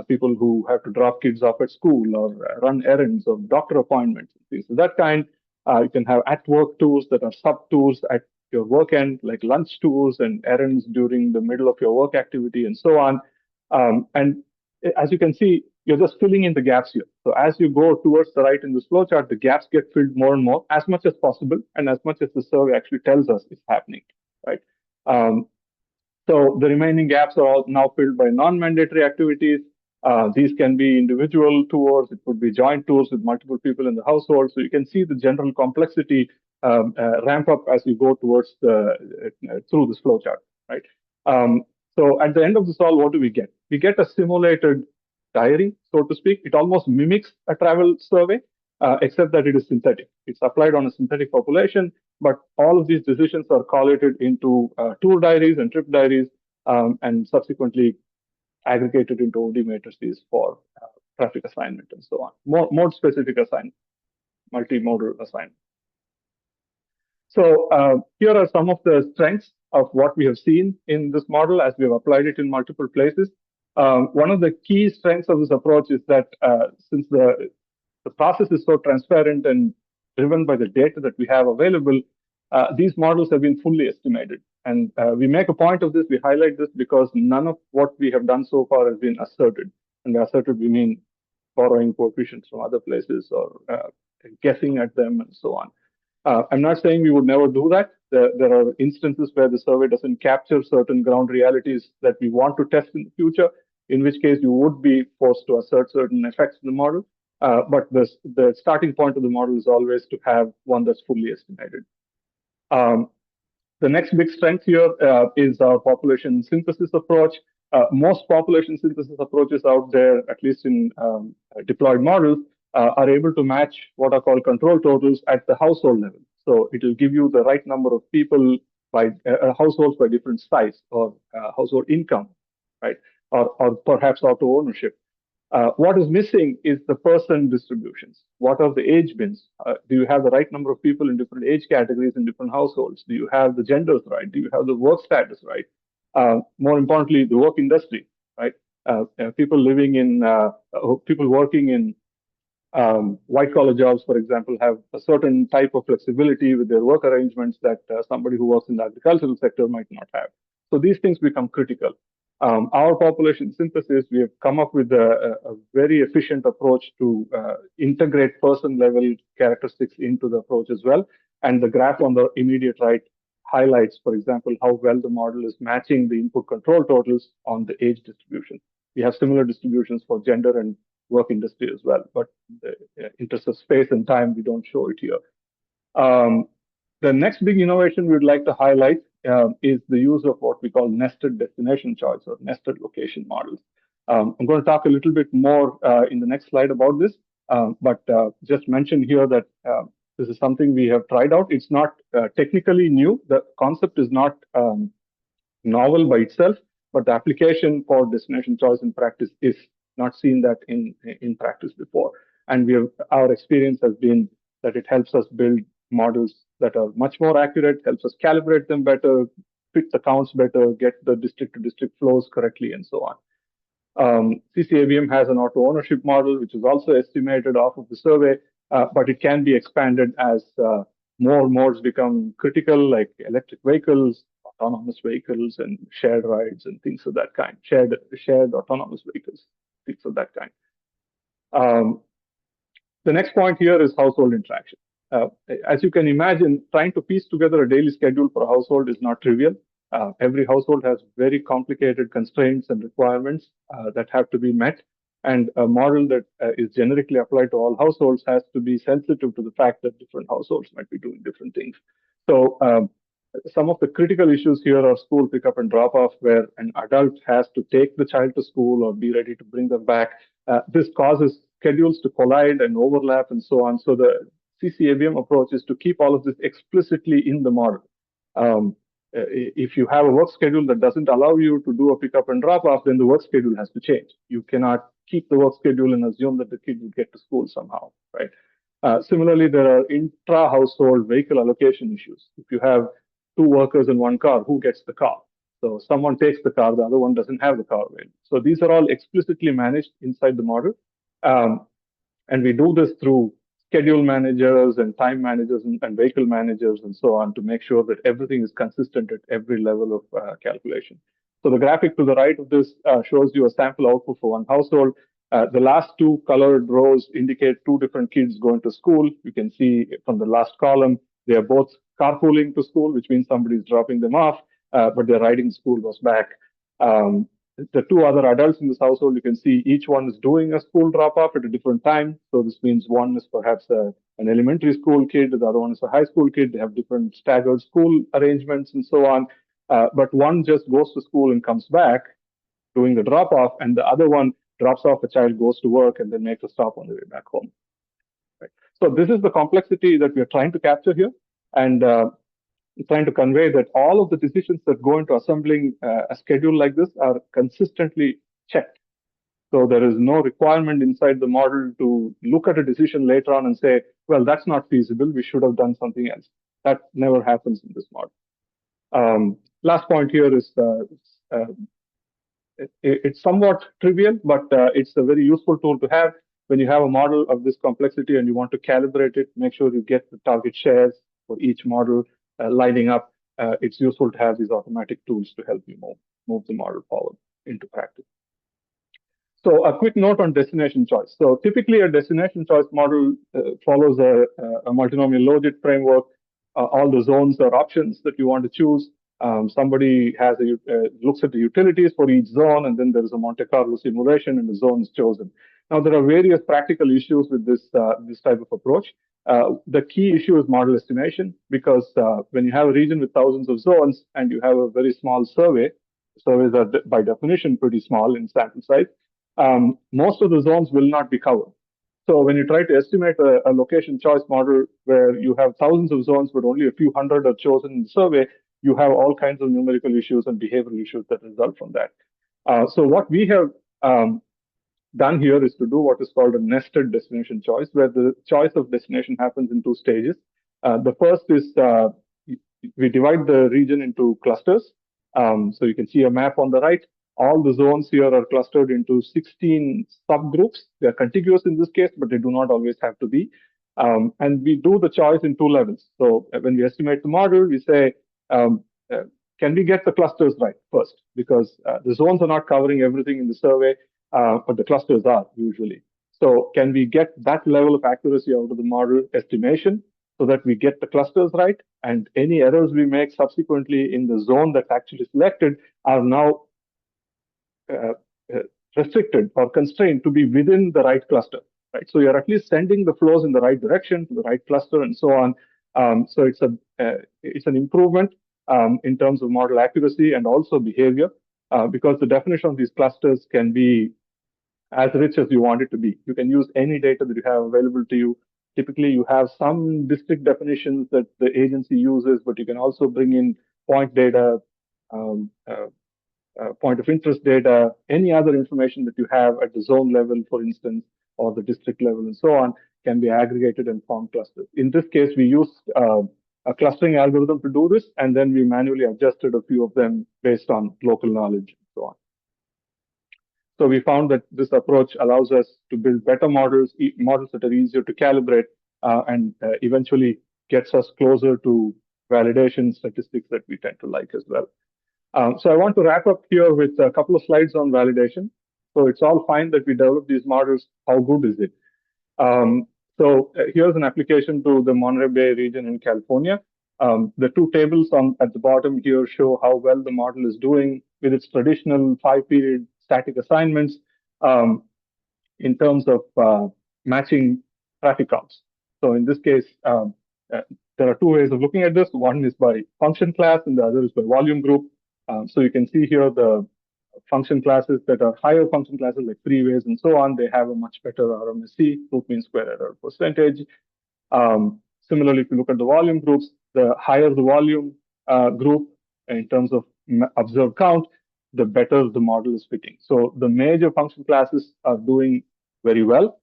people who have to drop kids off at school or run errands or doctor appointments. So that kind, you can have at-work tours that are sub-tours at your work end, like lunch tours and errands during the middle of your work activity and so on. And as you can see, you're just filling in the gaps here. So as you go towards the right in this flowchart, the gaps get filled more and more, as much as possible, and as much as the survey actually tells us is happening, right? So the remaining gaps are all now filled by non-mandatory activities. These can be individual tours. It could be joint tours with multiple people in the household. So you can see the general complexity ramp up as you go towards through this flowchart, right? So at the end of this all, what do we get? We get a simulated diary, so to speak. It almost mimics a travel survey, except that it is synthetic. It's applied on a synthetic population, but all of these decisions are collated into tour diaries and trip diaries, and subsequently aggregated into OD matrices for traffic assignment and so on. Mode specific assignment, multimodal assignment. So here are some of the strengths of what we have seen in this model as we have applied it in multiple places. One of the key strengths of this approach is that since the process is so transparent and driven by the data that we have available, these models have been fully estimated. And we make a point of this, we highlight this because none of what we have done so far has been asserted. And by asserted, we mean borrowing coefficients from other places or guessing at them and so on. I'm not saying we would never do that. There are instances where the survey doesn't capture certain ground realities that we want to test in the future, in which case you would be forced to assert certain effects in the model. But the starting point of the model is always to have one that's fully estimated. The next big strength here is our population synthesis approach. Most population synthesis approaches out there, at least in deployed models, are able to match what are called control totals at the household level. So it will give you the right number of people by households by different size or household income, right? Or perhaps auto ownership. What is missing is the person distributions. What are the age bins? Do you have the right number of people in different age categories in different households? Do you have the genders right? Do you have the work status right? More importantly, the work industry, right? People living in, people working in white collar jobs, for example, have a certain type of flexibility with their work arrangements that somebody who works in the agricultural sector might not have. So these things become critical. Our population synthesis, we have come up with a very efficient approach to integrate person level characteristics into the approach as well. And the graph on the immediate right highlights, for example, how well the model is matching the input control totals on the age distribution. We have similar distributions for gender and work industry as well, but in the interest of space and time, we don't show it here. The next big innovation we'd like to highlight is the use of what we call nested destination choice or nested location models. I'm going to talk a little bit more in the next slide about this, but just mention here that this is something we have tried out. It's not technically new. The concept is not novel by itself, but the application for destination choice in practice is not seen that in practice before. And our experience has been that it helps us build models that are much more accurate, helps us calibrate them better, fit the counts better, get the district to district flows correctly, and so on. CCAVM has an auto ownership model, which is also estimated off of the survey, but it can be expanded as more modes become critical, like electric vehicles, autonomous vehicles, and shared rides and things of that kind, shared autonomous vehicles, things of that kind. The next point here is household interaction. As you can imagine, trying to piece together a daily schedule for a household is not trivial. Every household has very complicated constraints and requirements that have to be met. And a model that is generically applied to all households has to be sensitive to the fact that different households might be doing different things. So some of the critical issues here are school pickup and drop off, where an adult has to take the child to school or be ready to bring them back. This causes schedules to collide and overlap and so on. So the CCAVM approach is to keep all of this explicitly in the model. If you have a work schedule that doesn't allow you to do a pickup and drop off, then the work schedule has to change. You cannot keep the work schedule and assume that the kid will get to school somehow, right? Similarly, there are intra-household vehicle allocation issues. If you have two workers in one car, who gets the car? So someone takes the car, the other one doesn't have the car available. So these are all explicitly managed inside the model. And we do this through schedule managers and time managers and vehicle managers and so on to make sure that everything is consistent at every level of calculation. So the graphic to the right of this shows you a sample output for one household. The last two colored rows indicate two different kids going to school. You can see from the last column, they are both carpooling to school, which means somebody is dropping them off, but their riding school was back. the two other adults in this household, you can see each one is doing a school drop-off at a different time. So this means one is perhaps an elementary school kid, the other one is a high school kid. They have different staggered school arrangements and so on. But one just goes to school and comes back doing the drop-off, and the other one drops off a child, goes to work, and then makes a stop on the way back home. Right? So this is the complexity that we are trying to capture here. And trying to convey that all of the decisions that go into assembling a schedule like this are consistently checked. So there is no requirement inside the model to look at a decision later on and say, well, that's not feasible. We should have done something else. That never happens in this model. Last point here is it's somewhat trivial, but it's a very useful tool to have when you have a model of this complexity and you want to calibrate it. Make sure you get the target shares for each model lining up. It's useful to have these automatic tools to help you move the model forward into practice. So a quick note on destination choice. So typically a destination choice model follows a multinomial logit framework. All the zones or options that you want to choose. Somebody has looks at the utilities for each zone, and then there is a Monte Carlo simulation, and the zone is chosen. Now there are various practical issues with this type of approach. The key issue is model estimation, because when you have a region with thousands of zones and you have a very small survey, surveys are by definition pretty small in sample size. Most of the zones will not be covered. So when you try to estimate a location choice model where you have thousands of zones, but only a few hundred are chosen in the survey, you have all kinds of numerical issues and behavioral issues that result from that. So what we have done here is to do what is called a nested destination choice, where the choice of destination happens in two stages. The first is we divide the region into clusters. So you can see a map on the right. All the zones here are clustered into 16 subgroups. They are contiguous in this case, but they do not always have to be. And we do the choice in two levels. So when we estimate the model, we say, can we get the clusters right first? Because the zones are not covering everything in the survey, but the clusters are usually. So can we get that level of accuracy out of the model estimation so that we get the clusters right? And any errors we make subsequently in the zone that's actually selected are now restricted or constrained to be within the right cluster, right? So you're at least sending the flows in the right direction to the right cluster and so on. So it's an improvement in terms of model accuracy and also behavior, because the definition of these clusters can be as rich as you want it to be. You can use any data that you have available to you. Typically, you have some district definitions that the agency uses, but you can also bring in point data, point of interest data, any other information that you have at the zone level, for instance, or the district level and so on, can be aggregated and form clusters. In this case, we used a clustering algorithm to do this, and then we manually adjusted a few of them based on local knowledge and so on. So we found that this approach allows us to build better models, models that are easier to calibrate, and eventually gets us closer to validation statistics that we tend to like as well. So I want to wrap up here with a couple of slides on validation. So it's all fine that we develop these models. How good is it? So here's an application to the Monterey Bay region in California. The two tables at the bottom here show how well the model is doing with its traditional 5-period static assignments in terms of matching traffic counts. So in this case, there are two ways of looking at this. One is by function class and the other is by volume group. So you can see here the function classes that are higher function classes like freeways and so on, they have a much better RMSE, root mean square error percentage. Similarly, if you look at the volume groups, the higher the volume group in terms of observed count, the better the model is fitting. So the major function classes are doing very well.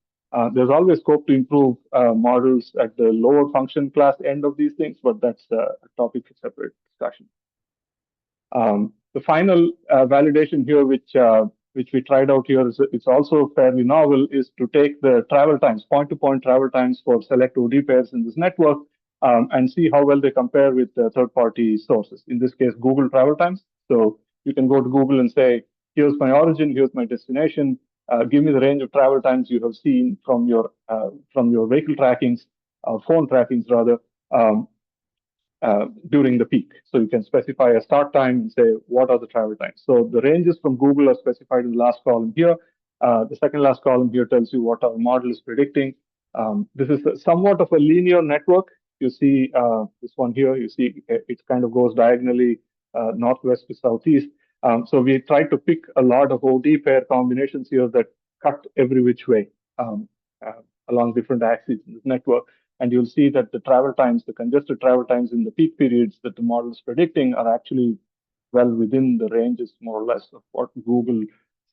There's always scope to improve models at the lower function class end of these things, but that's a topic for separate discussion. The final validation here, which we tried out here, it's also fairly novel, is to take the travel times, point-to-point travel times for select OD pairs in this network, and see how well they compare with third-party sources. In this case, Google travel times. So you can go to Google and say, here's my origin, here's my destination. Give me the range of travel times you have seen from your vehicle trackings, phone trackings rather. during the peak. So you can specify a start time and say, what are the travel times? So the ranges from Google are specified in the last column here. The second last column here tells you what our model is predicting. This is somewhat of a linear network. You see this one here, you see it kind of goes diagonally northwest to southeast. So we tried to pick a lot of OD pair combinations here that cut every which way along different axes in this network. And you'll see that the travel times, the congested travel times in the peak periods that the model is predicting are actually well within the ranges, more or less, of what Google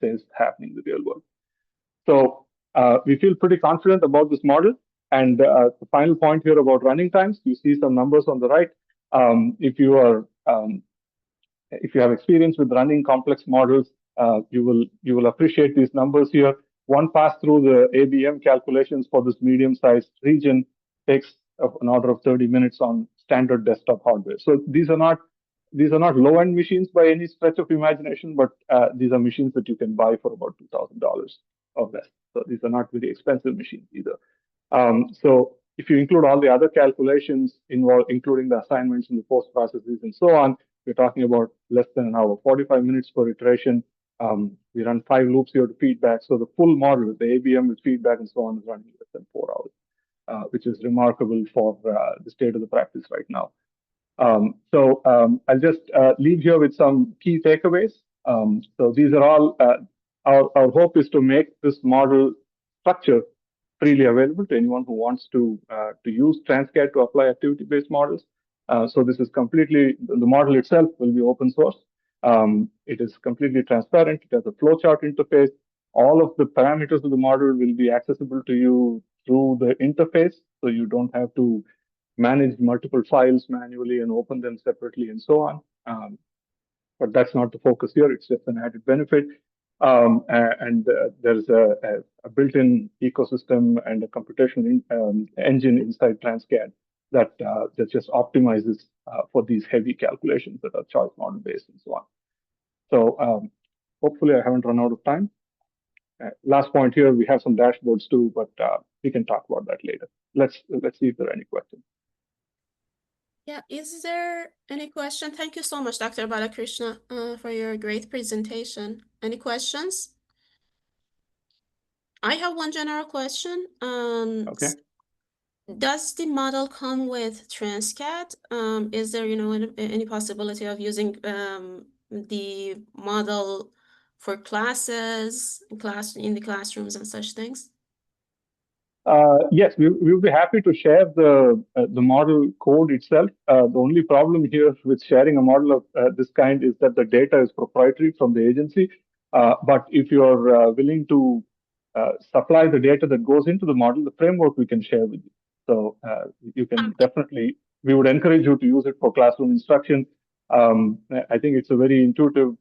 says happening in the real world. So we feel pretty confident about this model. And the final point here about running times, you see some numbers on the right. If you have experience with running complex models, you will appreciate these numbers here. One pass through the ABM calculations for this medium-sized region takes an order of 30 minutes on standard desktop hardware. So these are not low-end machines by any stretch of imagination, but these are machines that you can buy for about $2,000 or less. So these are not very expensive machines either. So if you include all the other calculations involved, including the assignments and the post processes and so on, we're talking about less than an hour, 45 minutes per iteration. We run 5 loops here to feedback. So the full model, the ABM with feedback and so on, is running less than 4 hours, which is remarkable for the state of the practice right now. I'll just leave here with some key takeaways. So these are all, our hope is to make this model structure freely available to anyone who wants to use Transcad to apply activity-based models. So this is completely, the model itself will be open source. It is completely transparent. It has a flowchart interface. All of the parameters of the model will be accessible to you through the interface. So you don't have to manage multiple files manually and open them separately and so on. But that's not the focus here. It's just an added benefit. There's a built-in ecosystem and a computation engine inside Transcad that just optimizes for these heavy calculations that are choice model based and so on. So hopefully I haven't run out of time. Last point here, we have some dashboards too, but we can talk about that later. Let's see if there are any questions. Yeah, is there any question? Thank you so much, Dr. Balakrishna, for your great presentation. Any questions? I have one general question. Okay. Does the model come with Transcad? Is there, any possibility of using the model for classes, in the classrooms and such things? Yes, we'll be happy to share the model code itself. The only problem here with sharing a model of this kind is that the data is proprietary from the agency. But if you're willing to supply the data that goes into the model, the framework we can share with you. So you can definitely, we would encourage you to use it for classroom instruction. I think it's a very intuitive,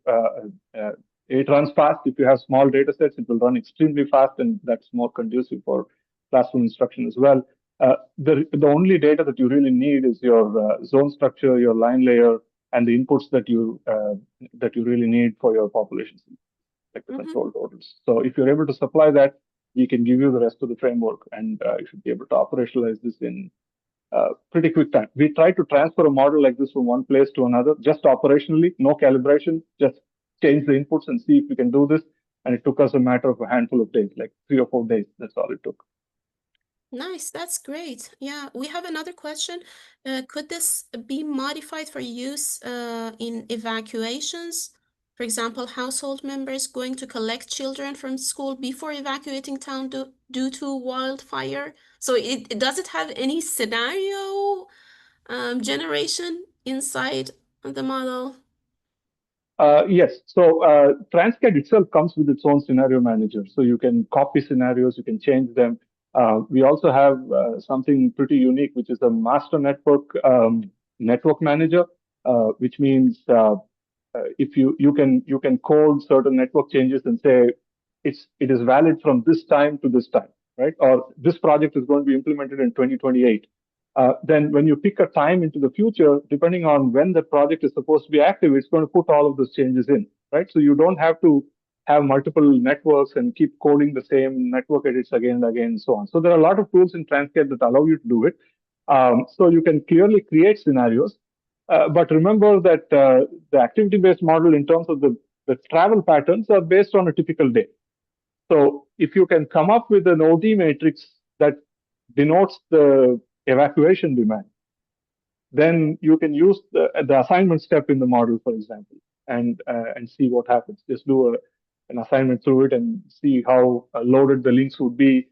it runs fast. If you have small data sets, it will run extremely fast, and that's more conducive for classroom instruction as well. The only data that you really need is your zone structure, your line layer, and the inputs that you really need for your population, like the control totals. So if you're able to supply that, we can give you the rest of the framework, and you should be able to operationalize this in pretty quick time. We try to transfer a model like this from one place to another, just operationally, no calibration, just change the inputs and see if we can do this. And it took us a matter of a handful of days, like 3 or 4 days. That's all it took. Nice, that's great. Yeah, we have another question. Could this be modified for use in evacuations? For example, household members going to collect children from school before evacuating town due to wildfire. So does it have any scenario generation inside the model? Yes. So Transcad itself comes with its own scenario manager. So you can copy scenarios, you can change them. We also have something pretty unique, which is a master network manager, which means if you can code certain network changes and say it is valid from this time to this time, right? Or this project is going to be implemented in 2028. Then when you pick a time into the future, depending on when the project is supposed to be active, it's going to put all of those changes in, right? So you don't have to have multiple networks and keep coding the same network edits again and again and so on. So there are a lot of tools in Transcad that allow you to do it. So you can clearly create scenarios. But remember that the activity-based model in terms of the travel patterns are based on a typical day. So if you can come up with an OD matrix that denotes the evacuation demand, then you can use the assignment step in the model, for example, and see what happens. Just do an assignment through it and see how loaded the links would be.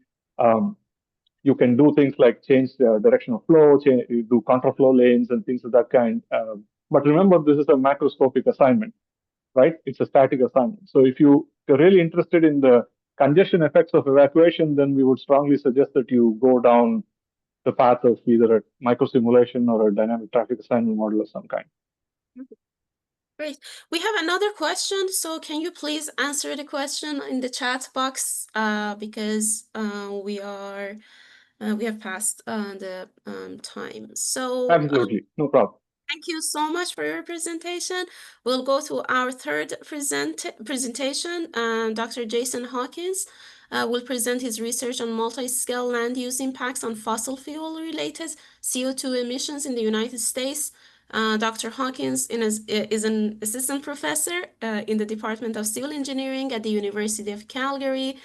You can do things like change the direction of flow, do contraflow lanes and things of that kind. But remember, this is a macroscopic assignment, right? It's a static assignment. So if you're really interested in the congestion effects of evacuation, then we would strongly suggest that you go down the path of either a microsimulation or a dynamic traffic assignment model of some kind. Great. We have another question. So can you please answer the question in the chat box? Because we have passed the time. So Absolutely, no problem. thank you so much for your presentation. We'll go to our third presentation. Dr. Jason Hawkins will present his research on multi-scale land use impacts on fossil fuel-related CO2 emissions in the United States. Dr. Hawkins is an assistant professor in the Department of Civil Engineering at the University of Calgary.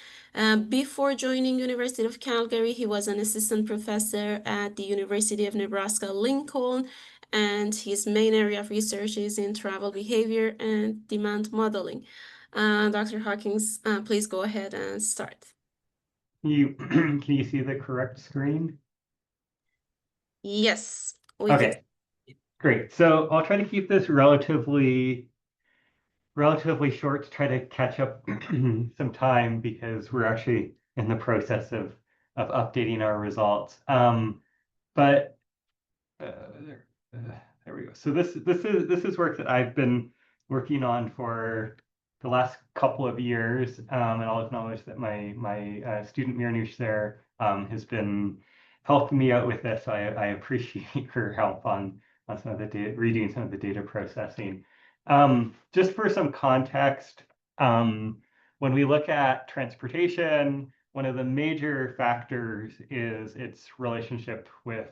Before joining University of Calgary, he was an assistant professor at the University of Nebraska-Lincoln, and his main area of research is in travel behavior and demand modeling. Dr. Hawkins, please go ahead and start. Can you see the correct screen? Yes, we Okay, great. So I'll try to keep this relatively short to try to catch up some time because we're actually in the process of updating our results. But there we go. So this is work that I've been working on for the last couple of years, and I'll acknowledge that my student Mirnush there has been helping me out with this. So I appreciate her help on some of the redoing some of the data processing. Just for some context, when we look at transportation, one of the major factors is its relationship with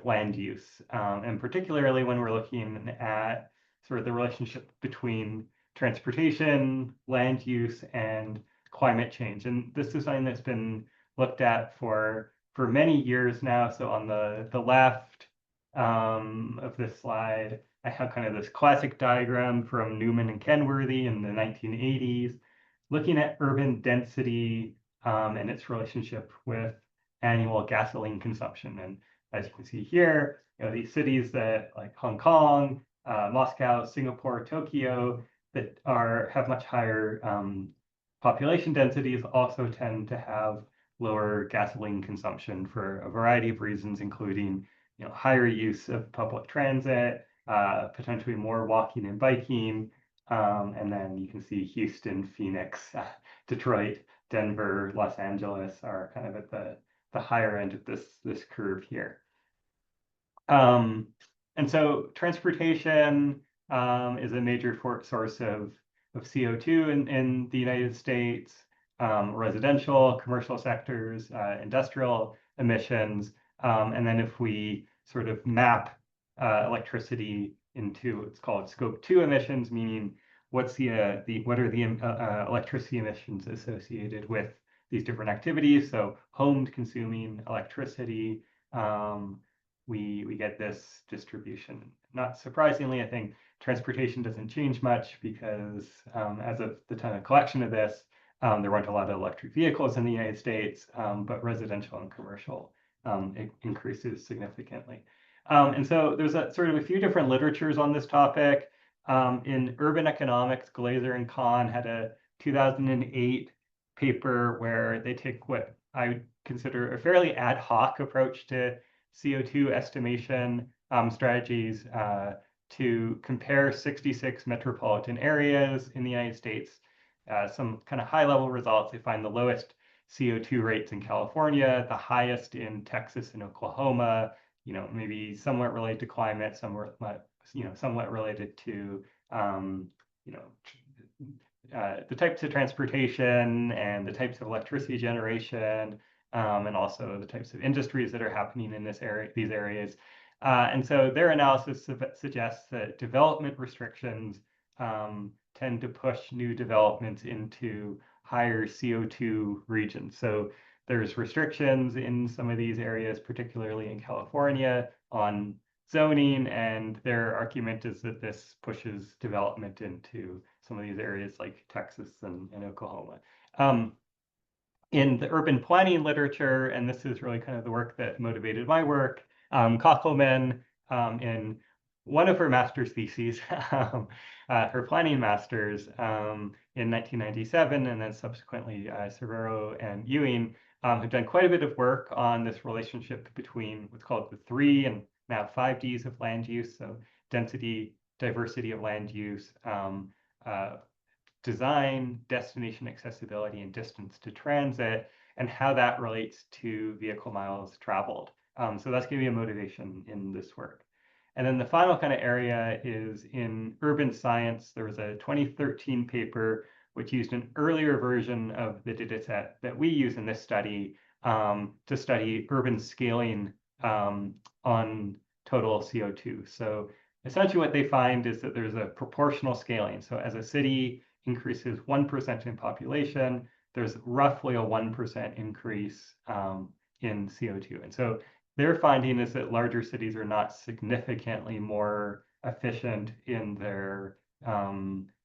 land use, and particularly when we're looking at sort of the relationship between transportation, land use, and climate change. And this is something that's been looked at for many years now. So on the left of this slide, I have kind of this classic diagram from Newman and Kenworthy in the 1980s, looking at urban density and its relationship with annual gasoline consumption. And as you can see here, these cities that like Hong Kong, Moscow, Singapore, Tokyo, that have much higher population densities also tend to have lower gasoline consumption for a variety of reasons, including higher use of public transit, potentially more walking and biking, and then you can see Houston, Phoenix, Detroit, Denver, Los Angeles are kind of at the higher end of this curve here. And so transportation is a major source of CO2 in the United States, residential, commercial sectors, industrial emissions. And then if we sort of map electricity into what's called scope 2 emissions, meaning what are the electricity emissions associated with these different activities. So homes consuming electricity, we get this distribution. Not surprisingly, I think transportation doesn't change much because as of the time of collection of this, there weren't a lot of electric vehicles in the United States, but residential and commercial it increases significantly. And so there's sort of a few different literatures on this topic. In urban economics, Glaser and Kahn had a 2008 paper where they take what I would consider a fairly ad hoc approach to CO2 estimation strategies to compare 66 metropolitan areas in the United States. Some kind of high-level results. They find the lowest CO2 rates in California, the highest in Texas and Oklahoma, maybe somewhat related to climate, somewhat related to the types of transportation and the types of electricity generation, and also the types of industries that are happening in these areas. And so their analysis suggests that development restrictions tend to push new developments into higher CO2 regions. So there's restrictions in some of these areas, particularly in California, on zoning, and their argument is that this pushes development into some of these areas like Texas and Oklahoma. In the urban planning literature, and this is really kind of the work that motivated my work, Kockelman, in one of her master's theses, her planning master's in 1997, and then subsequently Severo and Ewing have done quite a bit of work on this relationship between what's called the 3 and now 5 Ds of land use, so density, diversity of land use, design, destination accessibility, and distance to transit, and how that relates to vehicle miles traveled. So that's going to be a motivation in this work. And then the final kind of area is in urban science. There was a 2013 paper which used an earlier version of the data set that we use in this study to study urban scaling on total CO2. So essentially what they find is that there's a proportional scaling. So as a city increases 1% in population, there's roughly a 1% increase in CO2. And so their finding is that larger cities are not significantly more efficient in their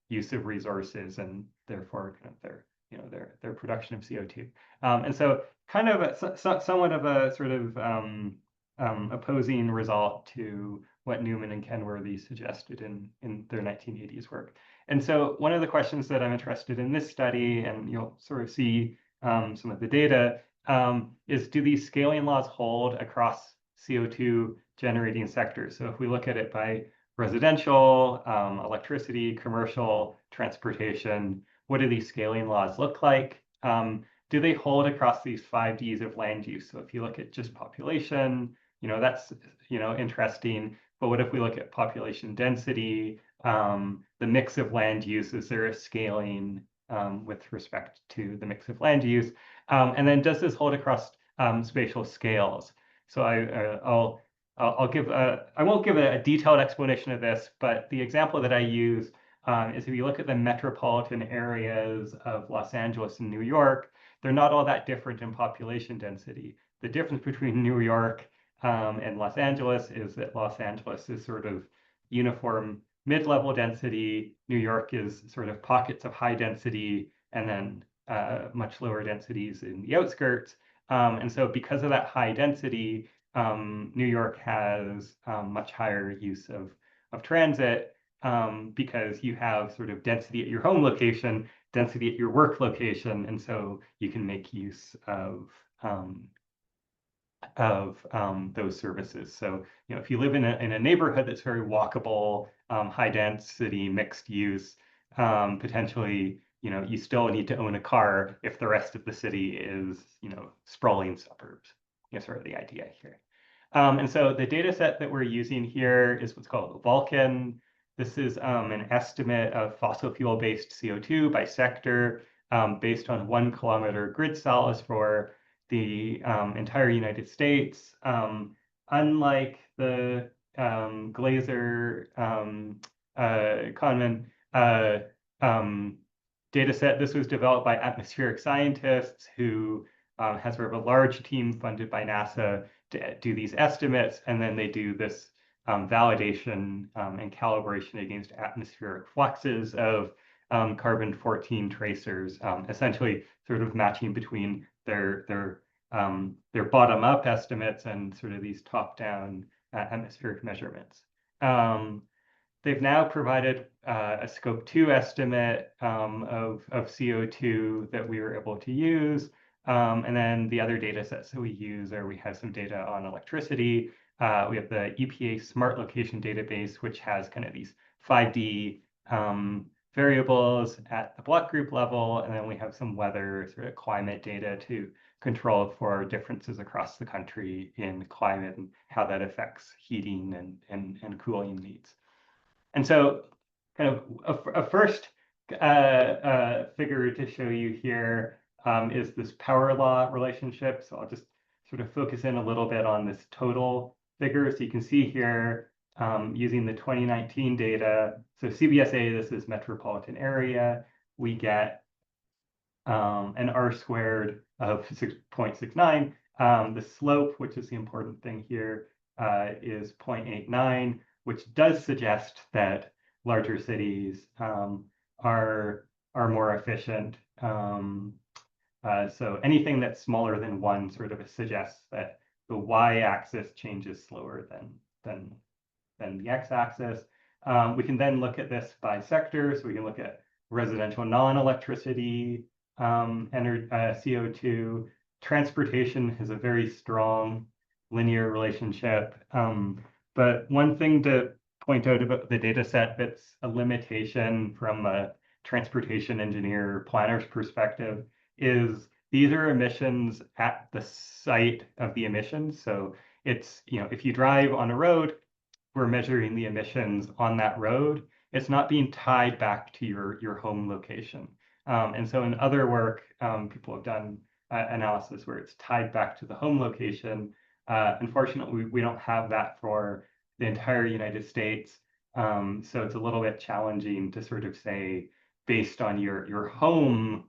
use of resources, and therefore kind of their production of CO2. And so kind of somewhat of a sort of opposing result to what Newman and Kenworthy suggested in their 1980s work. And so one of the questions that I'm interested in this study, and you'll sort of see some of the data, is do these scaling laws hold across CO2 generating sectors? So if we look at it by residential, electricity, commercial, transportation, what do these scaling laws look like? Do they hold across these 5 Ds of land use? So if you look at just population, that's, interesting. But what if we look at population density, the mix of land use? Is there a scaling with respect to the mix of land use? And then does this hold across spatial scales? So I'll give I won't give a detailed explanation of this, but the example that I use is if you look at the metropolitan areas of Los Angeles and New York, they're not all that different in population density. The difference between New York and Los Angeles is that Los Angeles is sort of uniform mid-level density. New York is sort of pockets of high density, and then much lower densities in the outskirts. And so because of that high density, New York has much higher use of transit because you have sort of density at your home location, density at your work location, and so you can make use of those services. So, if you live in a neighborhood that's very walkable, high density, mixed use, potentially, you still need to own a car if the rest of the city is, sprawling suburbs. Sort of the idea here. And so the data set that we're using here is what's called Vulcan. This is an estimate of fossil fuel-based CO2 by sector based on 1 kilometer grid solace for the entire United States. Unlike the Glaser Kahneman data set, this was developed by atmospheric scientists who has sort of a large team funded by NASA to do these estimates, and then they do this validation and calibration against atmospheric fluxes of carbon-14 tracers, essentially sort of matching between their bottom-up estimates and sort of these top-down atmospheric measurements. They've now provided a scope 2 estimate of CO2 that we were able to use. And then the other data sets that we use are we have some data on electricity. We have the EPA Smart Location Database, which has kind of these 5D variables at the block group level. And then we have some weather, sort of climate data to control for differences across the country in climate and how that affects heating and cooling needs. And so kind of a first figure to show you here is this power law relationship. So I'll just sort of focus in a little bit on this total figure. So you can see here, using the 2019 data, so CBSA, this is metropolitan area, we get an R squared of 6.69. The slope, which is the important thing here, is 0.89, which does suggest that larger cities are more efficient. So anything that's smaller than 1 sort of suggests that the y-axis changes slower than the x-axis. We can then look at this by sector, so we can look at residential non-electricity CO2. Transportation has a very strong linear relationship. But one thing to point out about the data set that's a limitation from a transportation engineer planner's perspective is these are emissions at the site of the emissions. So it's, if you drive on a road, we're measuring the emissions on that road. It's not being tied back to your home location. And so in other work, people have done analysis where it's tied back to the home location. Unfortunately, we don't have that for the entire United States. So it's a little bit challenging to sort of say, based on your home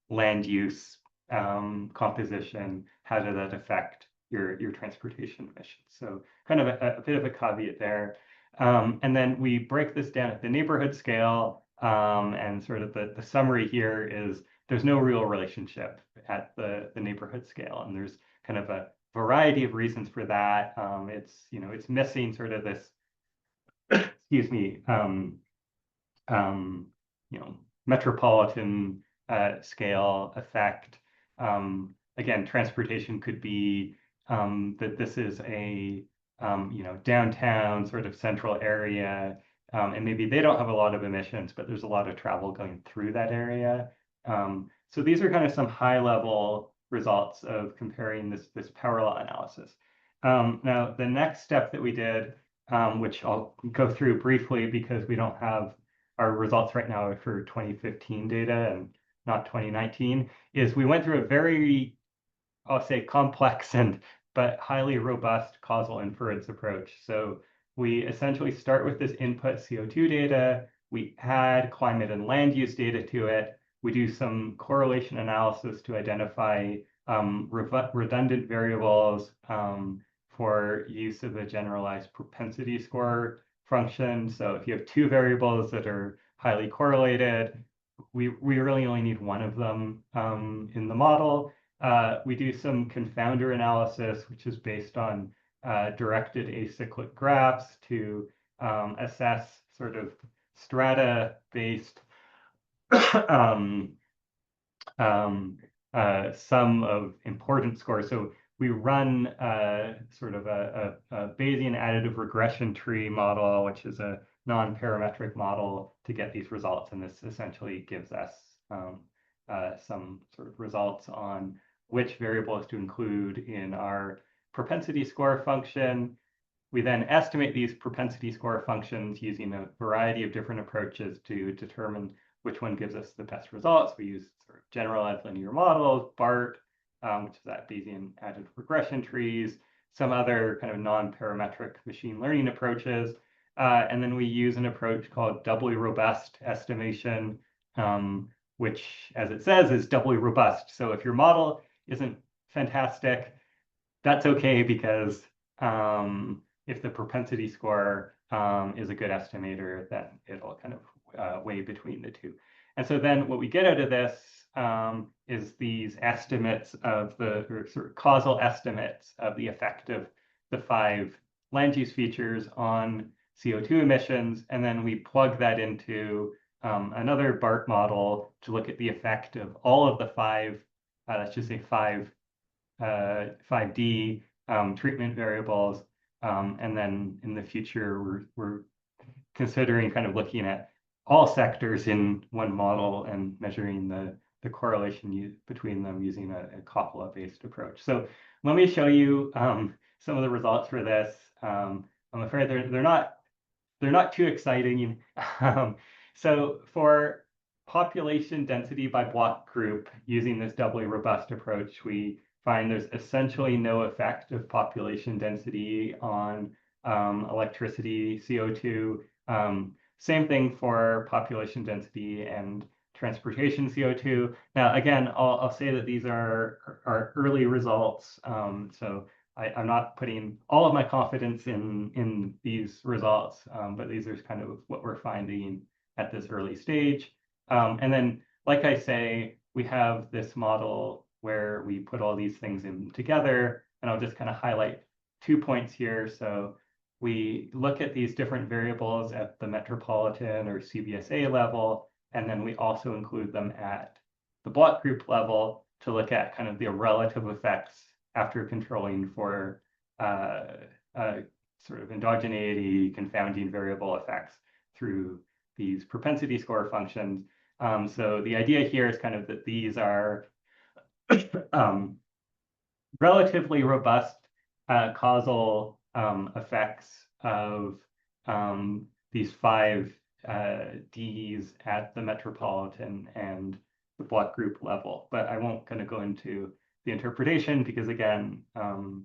land use composition, how does that affect your transportation emissions? So kind of a bit of a caveat there. And then we break this down at the neighborhood scale, and sort of the summary here is there's no real relationship at the neighborhood scale, and there's kind of a variety of reasons for that. It's missing sort of this, excuse me, metropolitan scale effect. Again, transportation could be that this is a downtown sort of central area, and maybe they don't have a lot of emissions, but there's a lot of travel going through that area. So these are kind of some high level results of comparing this power law analysis. Now, the next step that we did, which I'll go through briefly because we don't have our results right now for 2015 data and not 2019, is we went through a very, I'll say, complex but highly robust causal inference approach. So we essentially start with this input CO2 data, we add climate and land use data to it, we do some correlation analysis to identify redundant variables for use of a generalized propensity score function. So if you have 2 variables that are highly correlated, we really only need one of them in the model. We do some confounder analysis, which is based on directed acyclic graphs to assess sort of strata-based sum of importance scores. So we run sort of a Bayesian additive regression tree model, which is a non-parametric model to get these results. And this essentially gives us some sort of results on which variables to include in our propensity score function. We then estimate these propensity score functions using a variety of different approaches to determine which one gives us the best results. We use sort of generalized linear models, BART, which is that Bayesian additive regression trees, some other kind of non-parametric machine learning approaches. And then we use an approach called doubly robust estimation, which, as it says, is doubly robust. So if your model isn't fantastic, that's okay, because if the propensity score is a good estimator, then it'll kind of weigh between the two. And so then what we get out of this is these estimates of or sort of causal estimates of the effect of the 5 land use features on CO2 emissions. And then we plug that into another BART model to look at the effect of all of the 5, let's just say 5D treatment variables. And then in the future, we're considering kind of looking at all sectors in one model and measuring the correlation between them using a Coppola-based approach. So let me show you some of the results for this. I'm afraid they're not too exciting. So for population density by block group using this doubly robust approach, we find there's essentially no effect of population density on electricity, CO2. Same thing for population density and transportation CO2. Now, again, I'll say that these are early results. So I'm not putting all of my confidence in these results, but these are kind of what we're finding at this early stage. And then, like I say, we have this model where we put all these things in together, and I'll just kind of highlight 2 points here. So we look at these different variables at the metropolitan or CBSA level, and then we also include them at the block group level to look at kind of the relative effects after controlling for sort of endogeneity, confounding variable effects through these propensity score functions. So the idea here is kind of that these are relatively robust causal effects of these 5 Ds at the metropolitan and the block group level. But I won't kind of go into the interpretation because, again,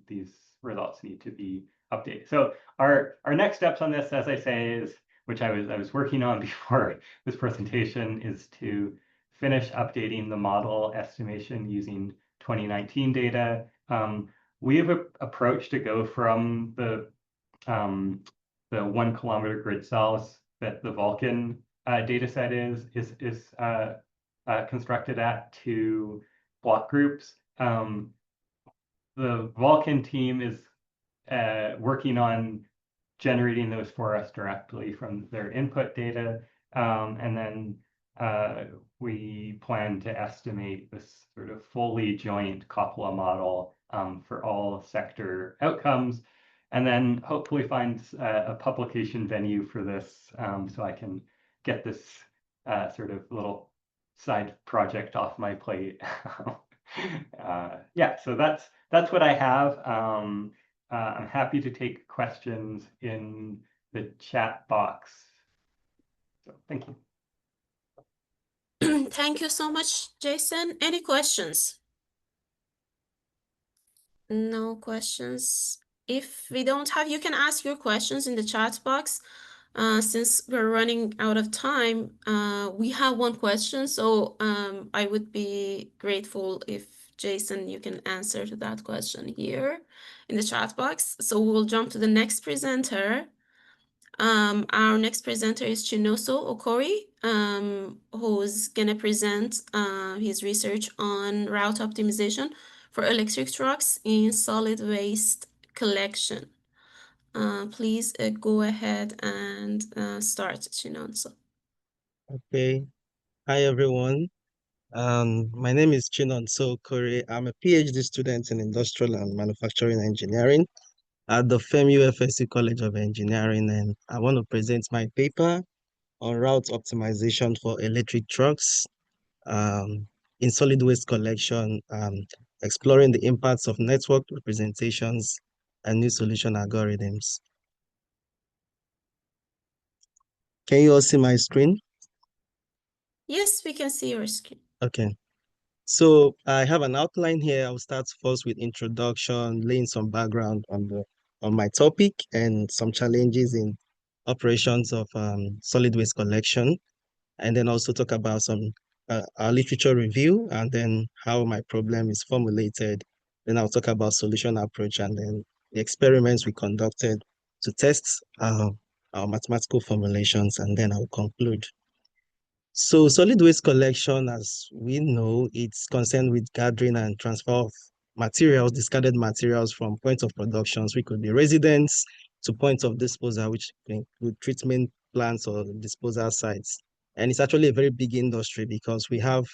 these results need to be updated. So our next steps on this, as I say, is, which I was working on before this presentation, is to finish updating the model estimation using 2019 data. We have approached to go from the 1 kilometer grid cells that the Vulkan data set is constructed at to block groups. The Vulkan team is working on generating those for us directly from their input data. And then we plan to estimate this sort of fully joint Coppola model for all sector outcomes, and then hopefully find a publication venue for this so I can get this sort of little side project off my plate. Yeah, so that's what I have. I'm happy to take questions in the chat box. So thank you. Thank you so much, Jason. Any questions? No questions. If we don't have, you can ask your questions in the chat box. Since we're running out of time, we have 1 question, so I would be grateful if Jason, you can answer to that question here in the chat box. So we'll jump to the next presenter. Our next presenter is Chinoso Okori, who's gonna present his research on route optimization for electric trucks in solid waste collection. Please go ahead and start, Chinoso. Okay. Hi, everyone. My name is Chinonso Okori. I'm a PhD student in Industrial and Manufacturing Engineering at the FEM UFSC College of Engineering, and I want to present my paper on route optimization for electric trucks in solid waste collection, exploring the impacts of network representations and new solution algorithms. Can you all see my screen? Yes, we can see your screen. Okay. So I have an outline here. I'll start first with introduction, laying some background on my topic and some challenges in operations of solid waste collection, and then also talk about some our literature review and then how my problem is formulated. Then I'll talk about solution approach and then the experiments we conducted to test our mathematical formulations, and then I'll conclude. So solid waste collection, as we know, it's concerned with gathering and transfer of materials, discarded materials from points of productions, which could be residents, to points of disposal, which include treatment plants or disposal sites. And it's actually a very big industry because we have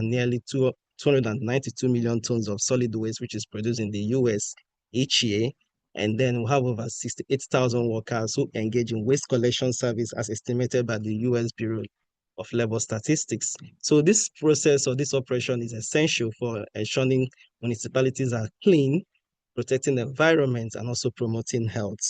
nearly 292 million tons of solid waste, which is produced in the US each year. And then we have over 68,000 workers who engage in waste collection service as estimated by the US Bureau of Labor Statistics. So this process or this operation is essential for ensuring municipalities are clean, protecting the environment, and also promoting health.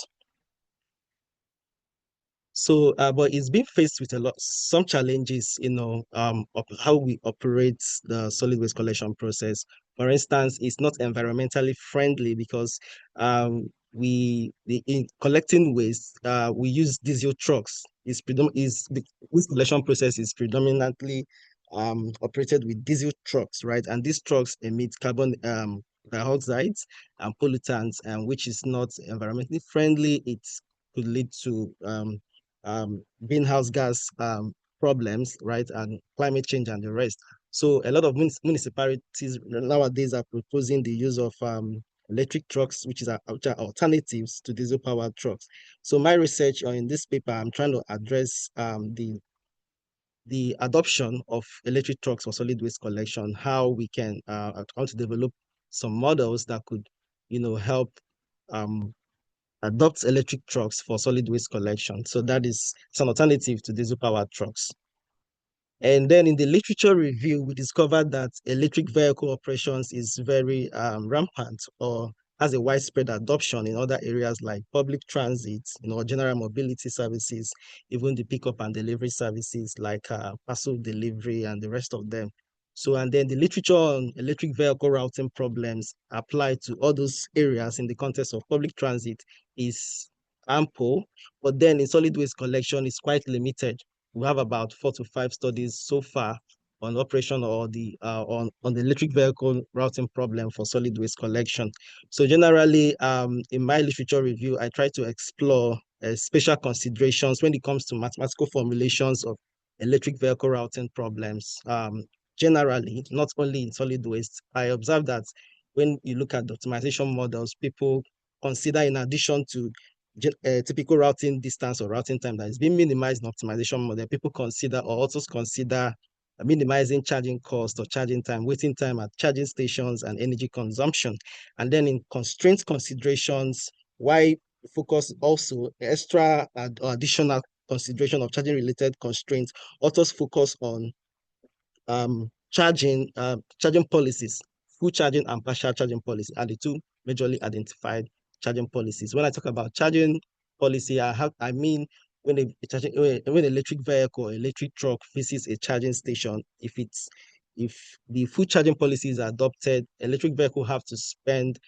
So, but it's been faced with some challenges, of how we operate the solid waste collection process. For instance, it's not environmentally friendly because in collecting waste, we use diesel trucks. The waste collection process is predominantly operated with diesel trucks, right? And these trucks emit carbon dioxide and pollutants, and which is not environmentally friendly. It could lead to greenhouse gas problems, right, and climate change and the rest. So a lot of municipalities nowadays are proposing the use of electric trucks, which are alternatives to diesel powered trucks. So my research in this paper, I'm trying to address the adoption of electric trucks for solid waste collection, how we can how to develop some models that could, help um, adopt electric trucks for solid waste collection. So it's an alternative to diesel powered trucks. And then in the literature review, we discovered that electric vehicle operations is very rampant or has a widespread adoption in other areas like public transit, general mobility services, even the pickup and delivery services like parcel delivery and the rest of them. So, and then the literature on electric vehicle routing problems applied to all those areas in the context of public transit is ample, but then in solid waste collection is quite limited. We have about 4 to 5 studies so far on operation or on the electric vehicle routing problem for solid waste collection. So generally, in my literature review, I try to explore special considerations when it comes to mathematical formulations of electric vehicle routing problems. Generally, not only in solid waste, I observe that when you look at the optimization models, people consider, in addition to typical routing distance or routing time that is being minimized in optimization model, people consider or also consider minimizing charging cost or charging time, waiting time at charging stations, and energy consumption. And then in constraint considerations, why focus also extra or additional consideration of charging related constraints, authors focus on charging policies, full charging and partial charging policy are the two majorly identified charging policies. When I talk about charging policy, I mean when when electric vehicle or electric truck visits a charging station, if the full charging policy is adopted, electric vehicle have to spend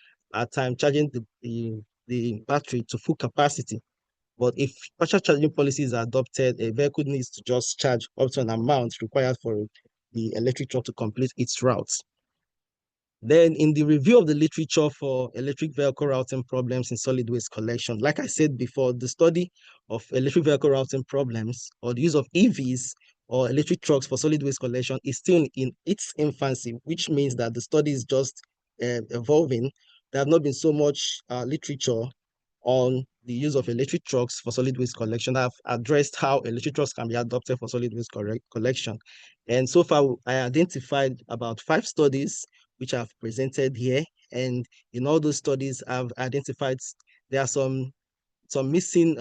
time charging the battery to full capacity. But if partial charging policy is adopted, a vehicle needs to just charge up to an amount required for the electric truck to complete its routes. Then in the review of the literature for electric vehicle routing problems in solid waste collection, like I said before, the study of electric vehicle routing problems or the use of EVs or electric trucks for solid waste collection is still in its infancy, which means that the study is just evolving. There have not been so much literature on the use of electric trucks for solid waste collection. I've addressed how electric trucks can be adopted for solid waste collection. And so far, I identified about 5 studies which I've presented here. And in all those studies, I've identified there are some missing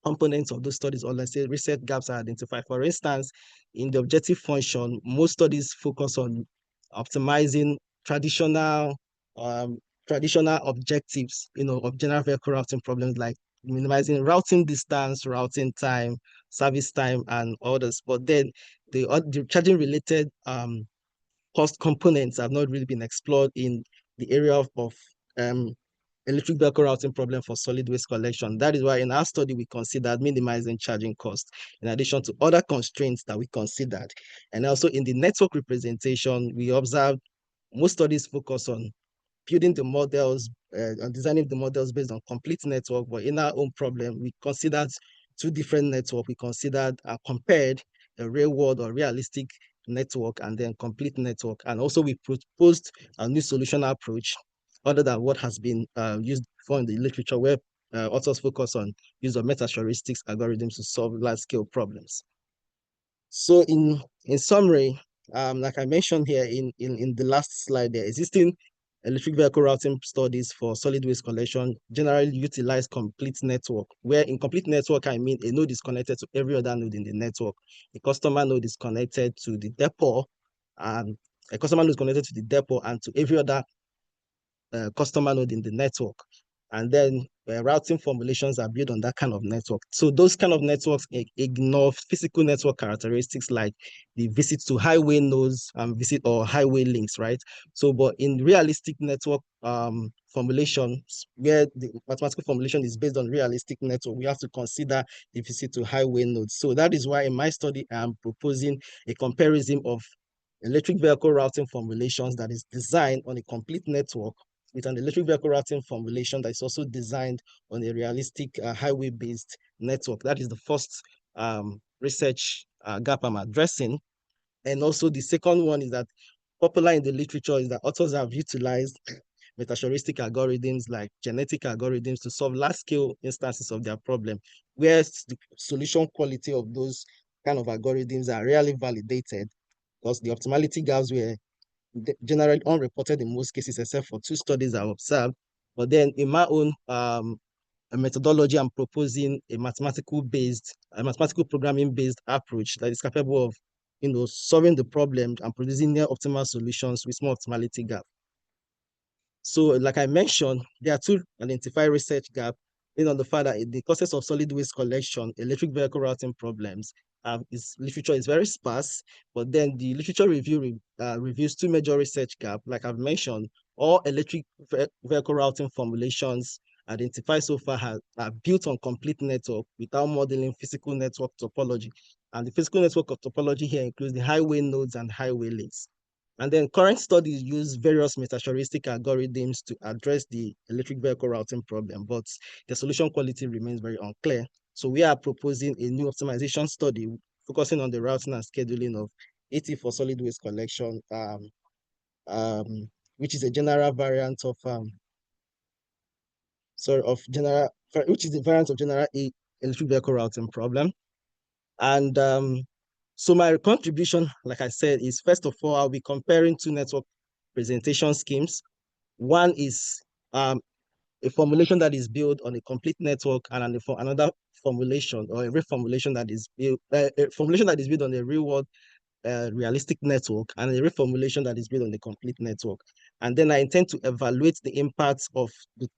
components of those studies, or let's say research gaps are identified. For instance, in the objective function, most studies focus on optimizing traditional um, traditional objectives, of general vehicle routing problems like minimizing routing distance, routing time, service time, and others. But then the charging related cost components have not really been explored in the area of electric vehicle routing problem for solid waste collection. That is why in our study, we considered minimizing charging costs in addition to other constraints that we considered. And also in the network representation, we observed most studies focus on building the models and designing the models based on complete network. But in our own problem, we considered 2 different networks. We considered compared a real world or realistic network and then complete network. And also we proposed a new solution approach other than what has been used before in the literature, where authors focus on use of meta-heuristics algorithms to solve large-scale problems. So in summary, like I mentioned here in the last slide, there existing electric vehicle routing studies for solid waste collection generally utilize complete network, where in complete network, I mean a node is connected to every other node in the network. A customer node is connected to the depot, and and to every other customer node in the network. And then routing formulations are built on that kind of network. So those kind of networks ignore physical network characteristics like the visit to highway nodes and visit or highway links, right? So, but in realistic network formulations, where the mathematical formulation is based on realistic network, we have to consider the visit to highway nodes. So that is why in my study, I'm proposing a comparison of electric vehicle routing formulations that is designed on a complete network with an electric vehicle routing formulation that is also designed on a realistic highway-based network. That is the first research gap I'm addressing. And also the second one is that popular in the literature is that authors have utilized metaheuristic algorithms like genetic algorithms to solve large-scale instances of their problem, where the solution quality of those kind of algorithms are rarely validated because the optimality gaps were generally unreported in most cases, except for 2 studies I observed. But then in my own methodology, I'm proposing a mathematical programming based approach that is capable of, solving the problem and producing near optimal solutions with small optimality gap. So like I mentioned, there are 2 identified research gaps in on the fact that in the process of solid waste collection, electric vehicle routing problems, literature is very sparse, but then the literature review reviews 2 major research gaps. Like I've mentioned, all electric vehicle routing formulations identified so far are built on complete network without modeling physical network topology. And the physical network of topology here includes the highway nodes and highway links. And then current studies use various metaheuristic algorithms to address the electric vehicle routing problem, but the solution quality remains very unclear. So we are proposing a new optimization study focusing on the routing and scheduling of AT for solid waste collection, which is a general variant of which is the variant of general electric vehicle routing problem. And so my contribution, like I said, is first of all, I'll be comparing 2 network presentation schemes. One is a formulation that is built on a complete network, and another formulation or a reformulation that is built, a formulation that is built on a real world realistic network, and a reformulation that is built on the complete network. And then I intend to evaluate the impacts of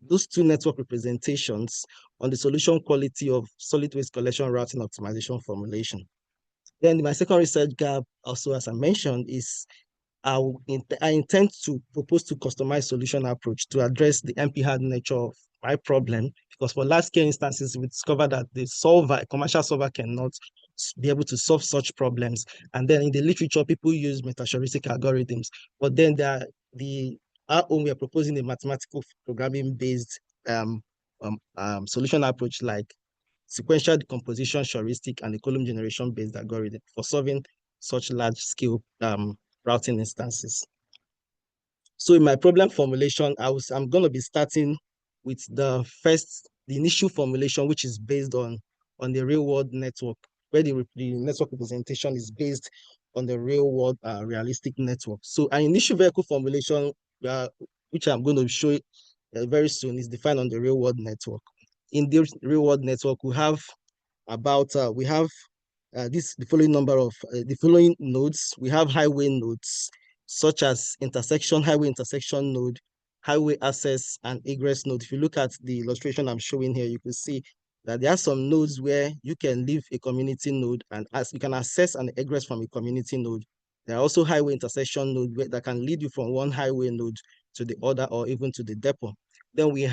those 2 network representations on the solution quality of solid waste collection routing optimization formulation. Then my second research gap, also as I mentioned, is I intend to propose to customize solution approach to address the NP-hard nature of my problem, because for large-scale instances, we discovered that the commercial solver cannot be able to solve such problems. And then in the literature, people use metaheuristic algorithms, but then our own, we are proposing a mathematical programming-based solution approach like sequential decomposition, heuristic, and the column generation-based algorithm for solving such large-scale routing instances. So in my problem formulation, I'm going to be starting with the initial formulation, which is based on the real-world network, where the network representation is based on the real-world realistic network. So an initial vehicle formulation, which I'm going to show very soon, is defined on the real-world network. In the real-world network, we have the following nodes. We have highway nodes, such as highway intersection node, highway access, and egress node. If you look at the illustration I'm showing here, you can see that there are some nodes where you can leave a community node and you can access and egress from a community node. There are also highway intersection nodes that can lead you from one highway node to the other or even to the depot. Then we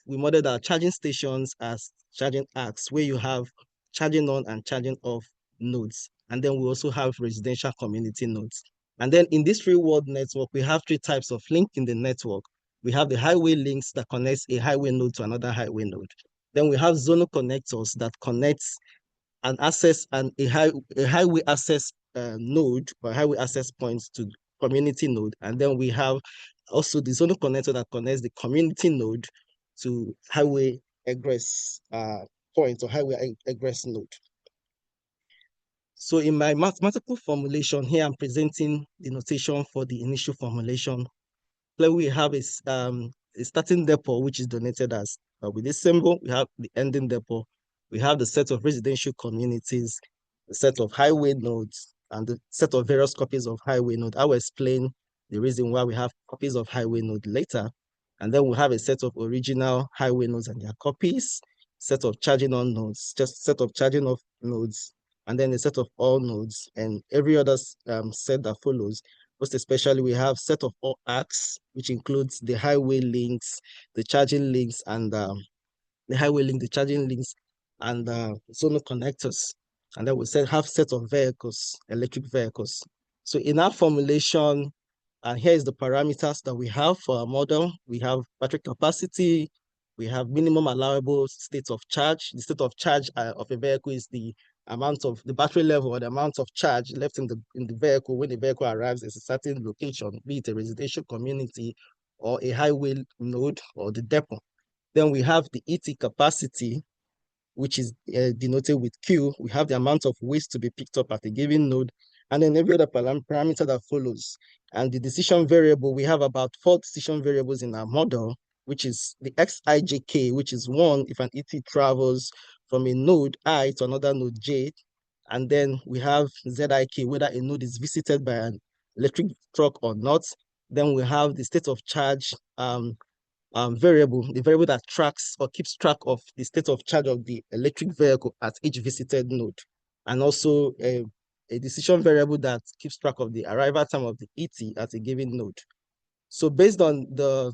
modeled our charging stations as charging arcs, where you have charging on and charging off nodes. And then we also have residential community nodes. And then in this real-world network, we have 3 types of link in the network. We have the highway links that connects a highway node to another highway node. Then we have zonal connectors that connects an access and a highway access node or highway access points to community node. And then we have also the zonal connector that connects the community node to highway egress point or highway egress node. So in my mathematical formulation here, I'm presenting the notation for the initial formulation. Where we have a starting depot, which is donated as with this symbol. We have the ending depot. We have the set of residential communities, the set of highway nodes, and the set of various copies of highway node. I will explain the reason why we have copies of highway node later. And then we have a set of original highway nodes and their copies, set of charging on nodes, just set of charging off nodes, and then a set of all nodes, and every other set that follows. Most especially, we have set of all arcs, which includes the highway links, the charging links, and the highway link, the charging links, and zonal connectors. And then we have set of vehicles, electric vehicles. So in our formulation, and here is the parameters that we have for our model. We have battery capacity, we have minimum allowable state of charge. The state of charge of a vehicle is the amount of the battery level or the amount of charge left in the vehicle when the vehicle arrives at a certain location, be it a residential community or a highway node or the depot. Then we have the ET capacity, which is denoted with Q. We have the amount of waste to be picked up at a given node, and then every other parameter that follows. And the decision variable, we have about 4 decision variables in our model, which is the Xijk, which is 1 if an ET travels from a node I to another node J. And then we have Zik, whether a node is visited by an electric truck or not. Then we have the state of charge variable, the variable that tracks or keeps track of the state of charge of the electric vehicle at each visited node. And also a decision variable that keeps track of the arrival time of the ET at a given node. So based on the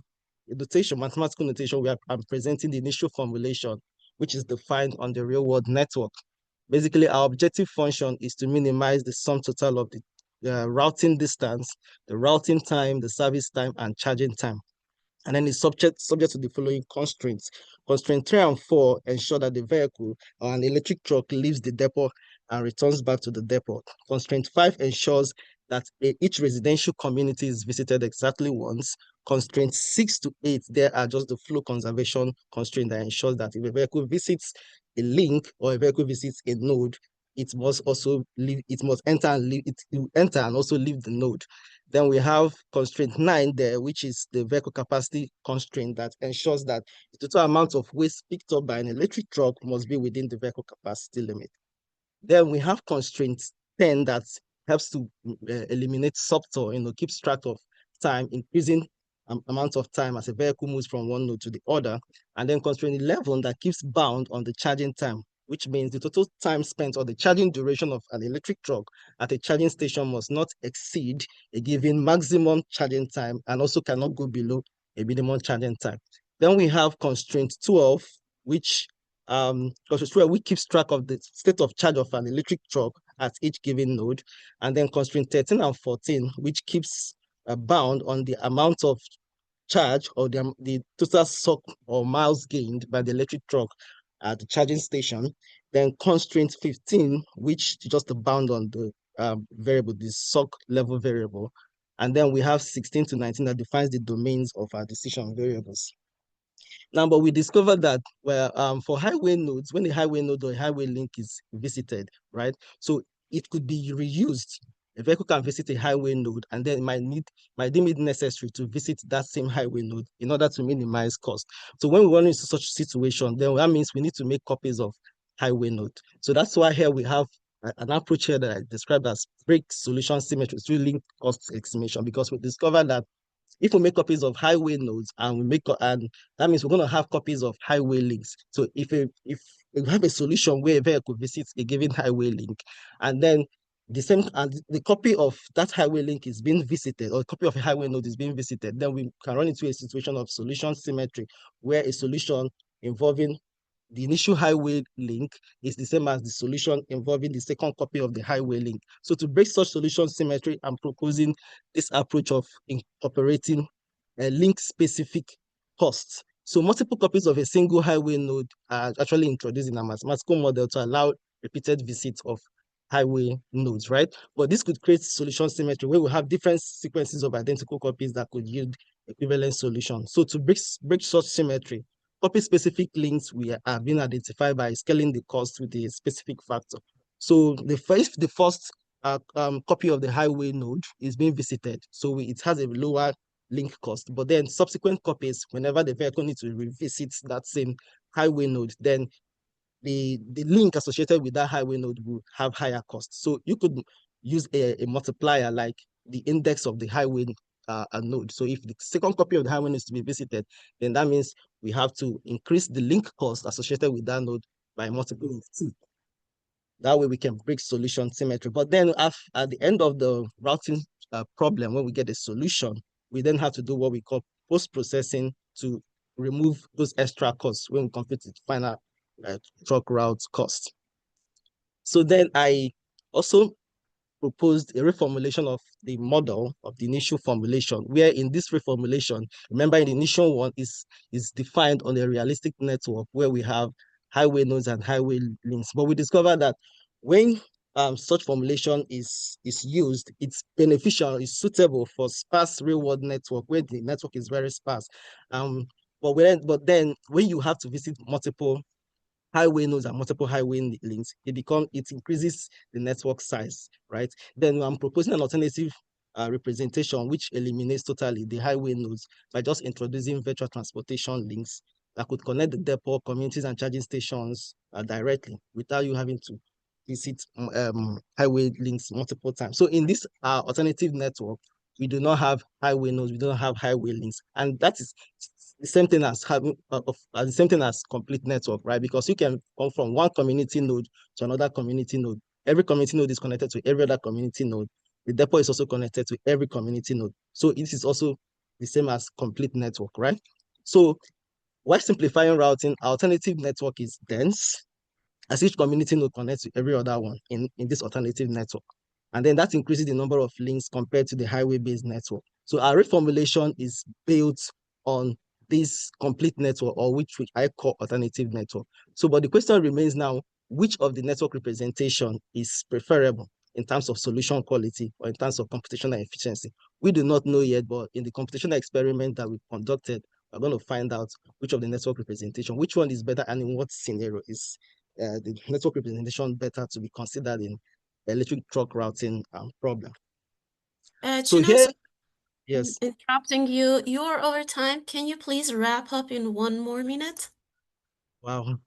notation, mathematical notation, I'm presenting the initial formulation, which is defined on the real world network. Basically, our objective function is to minimize the sum total of the routing distance, the routing time, the service time, and charging time. And then it's subject to the following constraints. Constraint 3 and 4 ensure that the vehicle or an electric truck leaves the depot and returns back to the depot. Constraint 5 ensures that each residential community is visited exactly once. Constraint 6 to 8, there are just the flow conservation constraint that ensures that if a vehicle visits a link or a vehicle visits a node, it must also leave, it must enter and leave, it will enter and also leave the node. Then we have constraint 9 there, which is the vehicle capacity constraint that ensures that the total amount of waste picked up by an electric truck must be within the vehicle capacity limit. Then we have constraint 10 that helps to eliminate subtotal, keeps track of time, increasing amount of time as a vehicle moves from one node to the other. And then constraint 11 that keeps bound on the charging time, which means the total time spent or the charging duration of an electric truck at a charging station must not exceed a given maximum charging time and also cannot go below a minimum charging time. Then we have constraint 12, which keeps track of the state of charge of an electric truck at each given node. And then constraint 13 and 14, which keeps bound on the amount of charge or the total sock or miles gained by the electric truck at the charging station. Then constraint 15, which is just a bound on the variable, the sock level variable. And then we have 16 to 19 that defines the domains of our decision variables. Now, but we discovered that for highway nodes, when a highway node or a highway link is visited, right? So it could be reused. A vehicle can visit a highway node and then might deem it necessary to visit that same highway node in order to minimize cost. So when we run into such a situation, then that means we need to make copies of highway node. So that's why here we have an approach here that I described as break solution symmetry to link cost estimation, because we discovered that if we make copies of highway nodes and that means we're going to have copies of highway links. So if we have a solution where a vehicle visits a given highway link, and then the copy of that highway link is being visited, or a copy of a highway node is being visited, then we can run into a situation of solution symmetry, where a solution involving the initial highway link is the same as the solution involving the second copy of the highway link. So to break such solution symmetry, I'm proposing this approach of incorporating a link-specific costs. So multiple copies of a single highway node are actually introduced in a mathematical model to allow repeated visits of highway nodes, right? But this could create solution symmetry where we have different sequences of identical copies that could yield equivalent solutions. So to break such symmetry, copy-specific links are being identified by scaling the cost with a specific factor. So the first copy of the highway node is being visited, so it has a lower link cost. But then subsequent copies, whenever the vehicle needs to revisit that same highway node, then the link associated with that highway node will have higher costs. So you could use a multiplier like the index of the highway a node. So if the second copy of the highway needs to be visited, then that means we have to increase the link cost associated with that node by multiple of 2. That way we can break solution symmetry. But then at the end of the routing problem, when we get a solution, we then have to do what we call post-processing to remove those extra costs when we compute the final truck route cost. So then I also proposed a reformulation of the model of the initial formulation, where in this reformulation, remember in the initial one is defined on a realistic network where we have highway nodes and highway links. But we discovered that when such formulation is used, it's beneficial, it's suitable for sparse real-world network where the network is very sparse. But then when you have to visit multiple highway nodes and multiple highway links, it increases the network size, right? Then I'm proposing an alternative representation which eliminates totally the highway nodes by just introducing virtual transportation links that could connect the depot, communities, and charging stations directly without you having to visit highway links multiple times. So in this alternative network, we do not have highway nodes, we don't have highway links, and that is the same thing as having the same thing as complete network, right? Because you can come from one community node to another community node. Every community node is connected to every other community node. The depot is also connected to every community node. So it is also the same as complete network, right? So while simplifying routing, alternative network is dense, as each community node connects to every other one in this alternative network. And then that increases the number of links compared to the highway-based network. So our reformulation is built on this complete network, or which I call alternative network. So, but the question remains now, which of the network representation is preferable in terms of solution quality or in terms of computational efficiency? We do not know yet, but in the computational experiment that we conducted, we're going to find out which of the network representation, which one is better, and in what scenario is the network representation better to be considered in electric truck routing problem. So here, yes. Interrupting you, you're over time. Can you please wrap up in 1 more minute? Wow.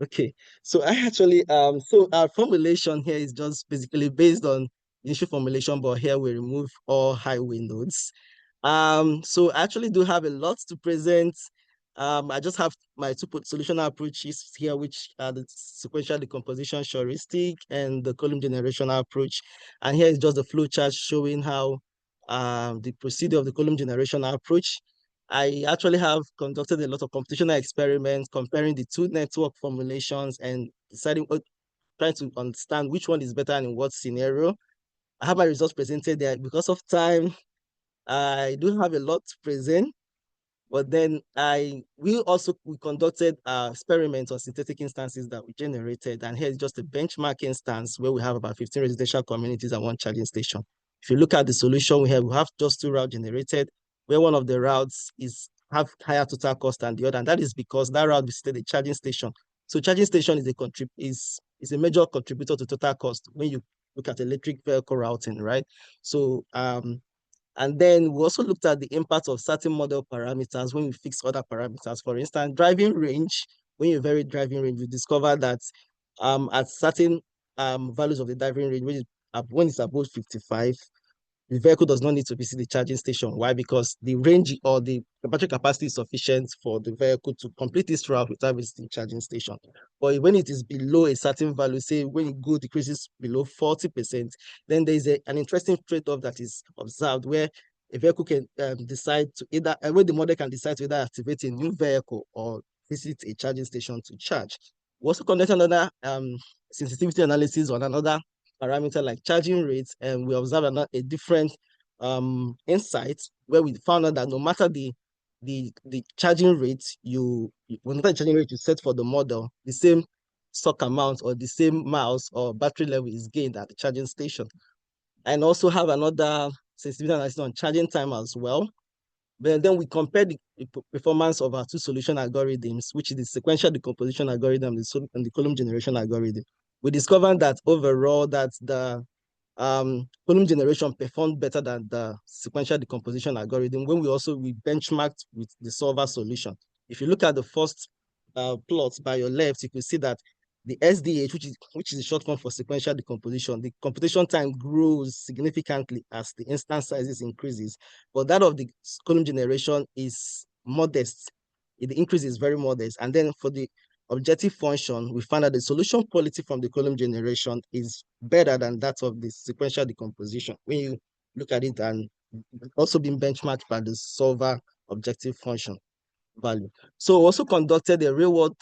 Okay. So I actually so our formulation here is just basically based on initial formulation, but here we remove all highway nodes. So I actually do have a lot to present. I just have my 2 solution approaches here, which are the sequential decomposition heuristic and the column generation approach. And here is just the flow chart showing how the procedure of the column generation approach. I actually have conducted a lot of computational experiments comparing the 2 network formulations and deciding trying to understand which one is better and in what scenario. I have my results presented there. Because of time, I do have a lot to present, but then we conducted experiments on synthetic instances that we generated, and here's just a benchmark instance where we have about 15 residential communities and 1 charging station. If you look at the solution we have just 2 routes generated, where one of the routes have higher total cost than the other, and that is because that route visited a charging station. So charging station is a major contributor to total cost when you look at electric vehicle routing, right? So and then we also looked at the impact of certain model parameters when we fix other parameters. For instance, driving range, when you vary driving range, you discover that at certain values of the driving range, when it's above 55, the vehicle does not need to visit the charging station. Why? Because the range or the battery capacity is sufficient for the vehicle to complete this route without visiting charging station. But when it is below a certain value, say when it decreases below 40%, then there is an interesting trade-off that is observed where a vehicle can decide to either, where the model can decide to either activate a new vehicle or visit a charging station to charge. We also conducted another sensitivity analysis on another parameter like charging rates, and we observed a different insight where we found out that no matter the charging rate no matter the charging rate you set for the model, the same stock amount or the same miles or battery level is gained at the charging station. And also have another sensitivity analysis on charging time as well. But then we compared the performance of our 2 solution algorithms, which is the sequential decomposition algorithm and the column generation algorithm. We discovered that overall that the column generation performed better than the sequential decomposition algorithm when we benchmarked with the solver solution. If you look at the first plot by your left, you can see that the SDH, which is the short form for sequential decomposition, the computation time grows significantly as the instance sizes increases, but that of the column generation is modest. The increase is very modest. And then for the objective function, we found that the solution quality from the column generation is better than that of the sequential decomposition when you look at it, and also being benchmarked by the solver objective function value. So we also conducted a real-world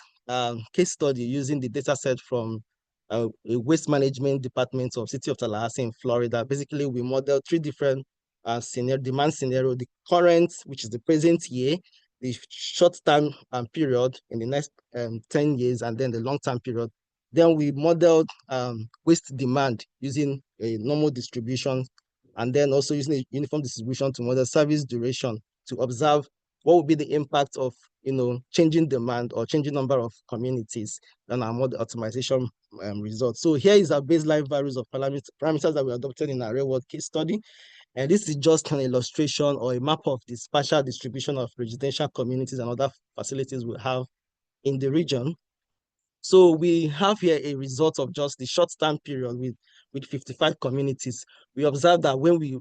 case study using the data set from a waste management department of City of Tallahassee in Florida. Basically, we modeled three different demand scenario: the current, which is the present year, the short-term period in the next 10 years, and then the long-term period. Then we modeled waste demand using a normal distribution, and then also using a uniform distribution to model service duration to observe what would be the impact of changing demand or changing number of communities on our model optimization results. So here is our baseline values of parameters that we adopted in our real world case study. And this is just an illustration or a map of the spatial distribution of residential communities and other facilities we have in the region. So we have here a result of just the short-term period with 55 communities. We observed that when we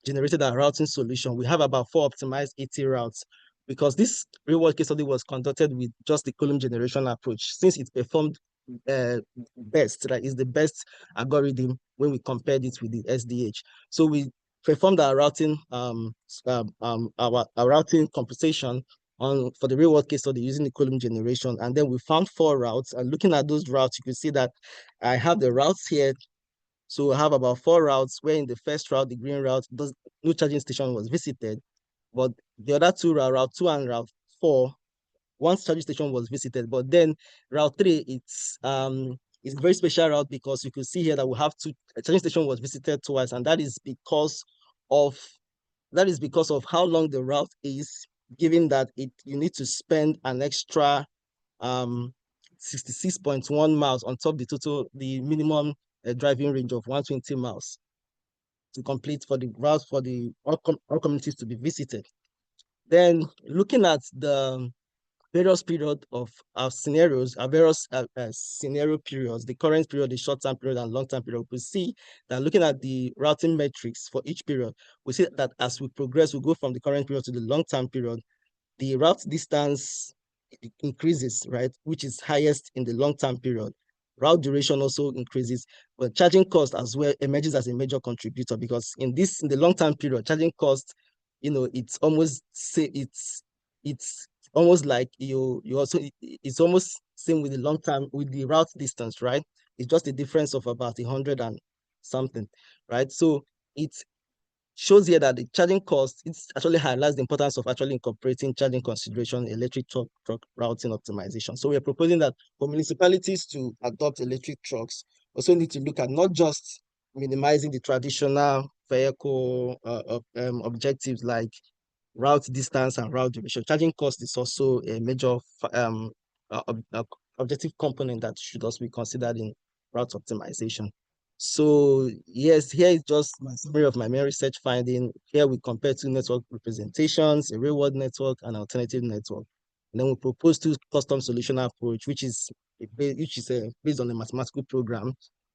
generated our routing solution, we have about 4 optimized 80 routes, because this real-world case study was conducted with just the column generation approach, since it performed best, right? It's the best algorithm when we compared it with the SDH. So we performed our routing our routing computation for the real world case study using the column generation, and then we found 4 routes. And looking at those routes, you can see that I have the routes here. So I have about 4 routes, where in the first route, the green route, no charging station was visited, but the other 2 route 2 and route 4, one charging station was visited. But then route 3, it's a very special route, because you can see here that we have 2 charging station was visited twice, and that is because of how long the route is, given that you need to spend an extra 66.1 miles on top the minimum driving range of 120 miles to complete for the route for all communities to be visited. Then looking at the various period of our scenarios, our various scenario periods, the current period, the short-term period, and long-term period, we see that looking at the routing metrics for each period, we see that as we progress, we go from the current period to the long-term period, the route distance increases, right, which is highest in the long-term period. Route duration also increases, but charging cost as well emerges as a major contributor, because in the long-term period, charging cost, it's almost like it's almost same with the long-term, with the route distance, right? It's just a difference of about 100 and something, right? So it's shows here that the charging cost, it actually highlights the importance of actually incorporating charging consideration in electric truck routing optimization. So we are proposing that for municipalities to adopt electric trucks, also need to look at not just minimizing the traditional vehicle objectives like route distance and route duration. Charging cost is also a major objective component that should also be considered in route optimization. So yes, here is just my summary of my main research finding. Here we compare 2 network representations, a real world network and alternative network. And then we propose 2 custom solution approach, which is based on a mathematical program.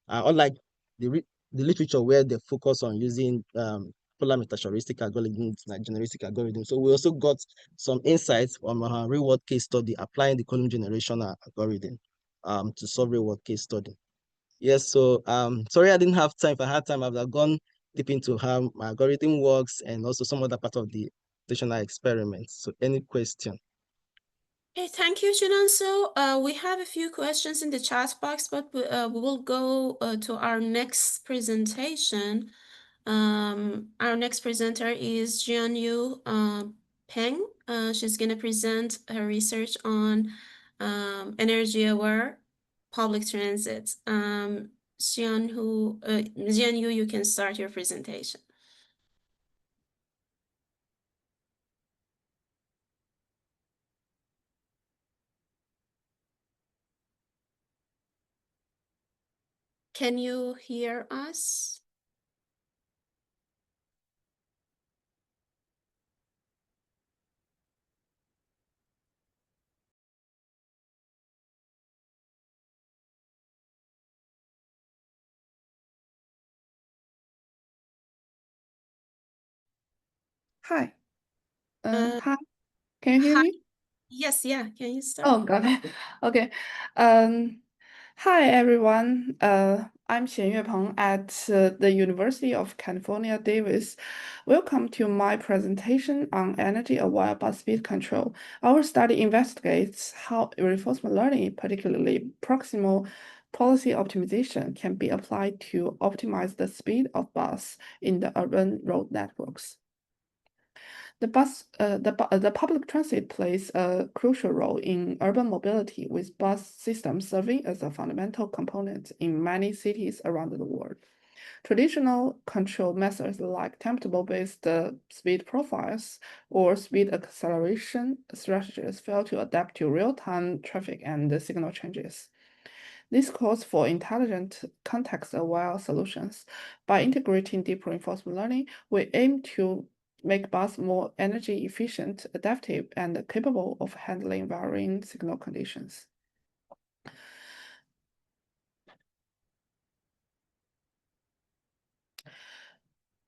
Unlike the literature where they focus on using polar metaheuristic algorithms like generative algorithms. So we also got some insights on our real world case study applying the column generation algorithm to solve real world case study. Yes, so sorry I didn't have time. If I had time, I would have gone deep into how my algorithm works and also some other part of the stationary experiments. So any question? Okay, thank you, Shinanso. We have a few questions in the chat box, but we will go to our next presentation. Our next presenter is Jianyu Peng. She's going to present her research on energy-aware public transit. Jianyu, you can start your presentation. Can you hear us? Hi. Uh, Hi. Can you hear hi. me? Yes, yeah. Can you start? Oh, got it. Okay. Hi everyone. I'm Xianyue Peng at the University of California, Davis. Welcome to my presentation on energy-aware bus speed control. Our study investigates how reinforcement learning, particularly proximal policy optimization, can be applied to optimize the speed of bus in the urban road networks. The public transit plays a crucial role in urban mobility, with bus systems serving as a fundamental component in many cities around the world. Traditional control methods like timetable-based speed profiles or speed acceleration strategies fail to adapt to real-time traffic and signal changes. This calls for intelligent context-aware solutions. By integrating deep reinforcement learning, we aim to make bus more energy efficient, adaptive, and capable of handling varying signal conditions.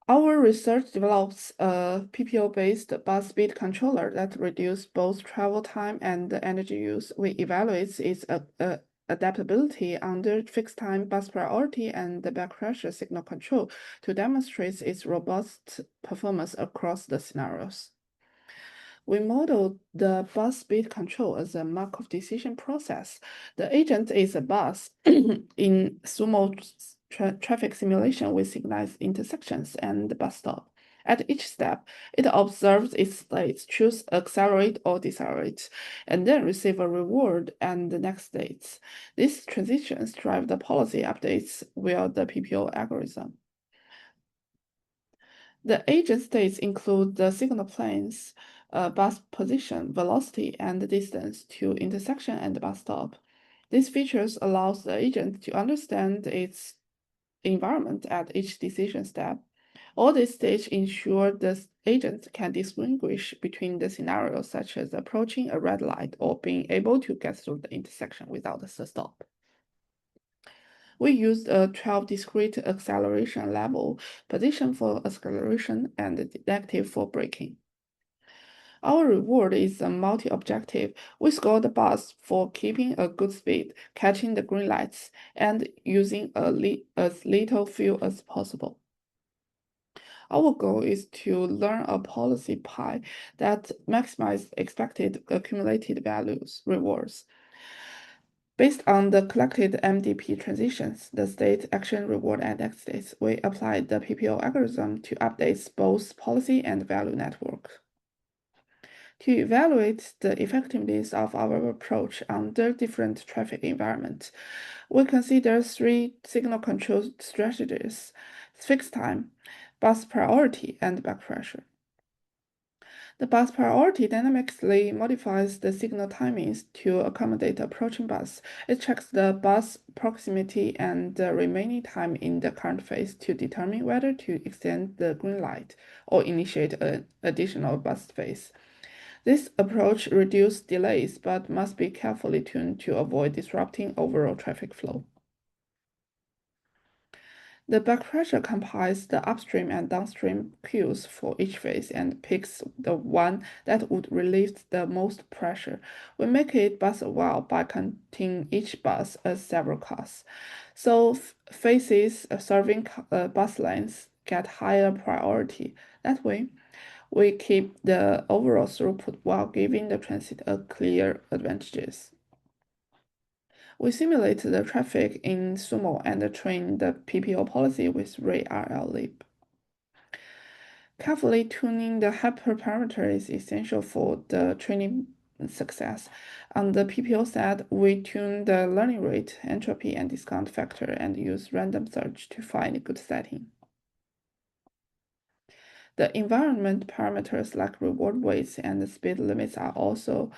Our research develops a PPO-based bus speed controller that reduces both travel time and energy use. We evaluate its adaptability under fixed-time bus priority and the backpressure signal control to demonstrate its robust performance across the scenarios. We modeled the bus speed control as a Markov decision process. The agent is a bus in sumo traffic simulation with signalized intersections and bus stop. At each step, it observes its states, choose accelerate or decelerate, and then receive a reward and the next states. These transitions drive the policy updates via the PPO algorithm. The agent states include the signal planes, bus position, velocity, and distance to intersection and bus stop. These features allows the agent to understand its environment at each decision step. All these stages ensure the agent can distinguish between the scenarios such as approaching a red light or being able to get through the intersection without a stop. We used a 12 discrete acceleration level, position for acceleration and negative for braking. Our reward is a multi-objective. We score the bus for keeping a good speed, catching the green lights, and using as little fuel as possible. Our goal is to learn a policy pi that maximizes expected accumulated values, rewards. Based on the collected MDP transitions, the state, action, reward, and next states, we applied the PPO algorithm to update both policy and value network. To evaluate the effectiveness of our approach under different traffic environments, we consider 3 signal control strategies: fixed time, bus priority, and backpressure. The bus priority dynamically modifies the signal timings to accommodate approaching bus. It checks the bus proximity and the remaining time in the current phase to determine whether to extend the green light or initiate an additional bus phase. This approach reduces delays but must be carefully tuned to avoid disrupting overall traffic flow. The backpressure compiles the upstream and downstream queues for each phase and picks the one that would relieve the most pressure. We make it bus aware by counting each bus as several cars. So phases serving bus lanes get higher priority. That way, we keep the overall throughput while giving the transit a clear advantages. We simulate the traffic in Sumo and train the PPO policy with RAIL Leap. Carefully tuning the hyperparameter is essential for the training success. On the PPO side, we tune the learning rate, entropy, and discount factor and use random search to find a good setting. The environment parameters like reward weights and the speed limits are also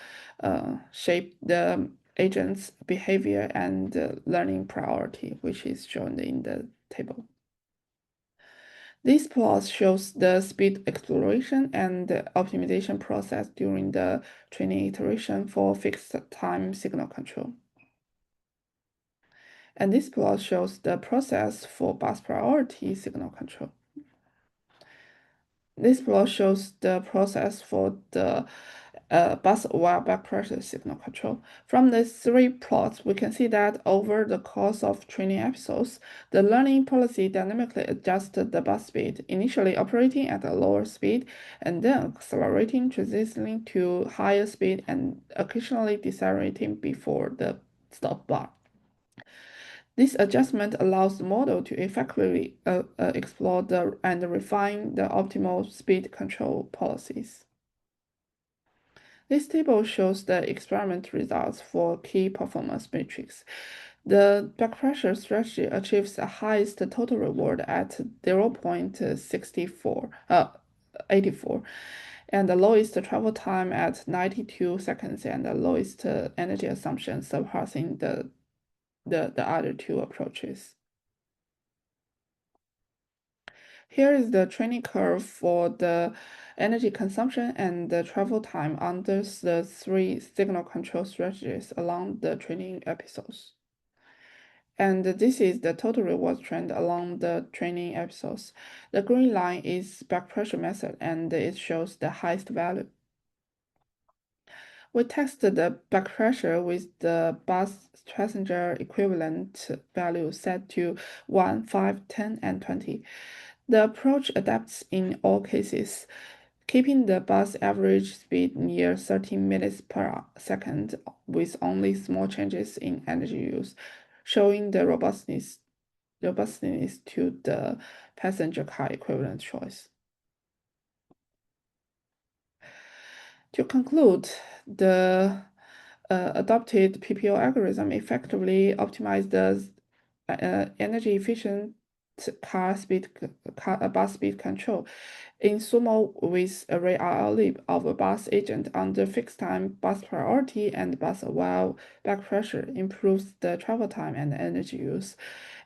shape the agent's behavior and learning priority, which is shown in the table. This plot shows the speed exploration and the optimization process during the training iteration for fixed time signal control. And this plot shows the process for bus priority signal control. This plot shows the process for the bus while back pressure signal control. From the three plots, we can see that over the course of training episodes, the learning policy dynamically adjusted the bus speed, initially operating at a lower speed and then accelerating, transitioning to higher speed and occasionally decelerating before the stop bar. This adjustment allows the model to effectively explore and refine the optimal speed control policies. This table shows the experiment results for key performance metrics. The back pressure strategy achieves the highest total reward at 0.84, and the lowest travel time at 92 seconds, and the lowest energy assumption surpassing the other two approaches. Here is the training curve for the energy consumption and the travel time under the three signal control strategies along the training episodes. And this is the total reward trend along the training episodes. The green line is back pressure method, and it shows the highest value. We tested the back pressure with the bus passenger equivalent value set to 1, 5, 10, and 20. The approach adapts in all cases, keeping the bus average speed near 13 minutes per second with only small changes in energy use, showing the robustness to the passenger car equivalent choice. To conclude, the adopted PPO algorithm effectively optimized the energy efficient bus speed control. In Sumo with array RL of a bus agent under fixed time bus priority and bus while back pressure improves the travel time and energy use.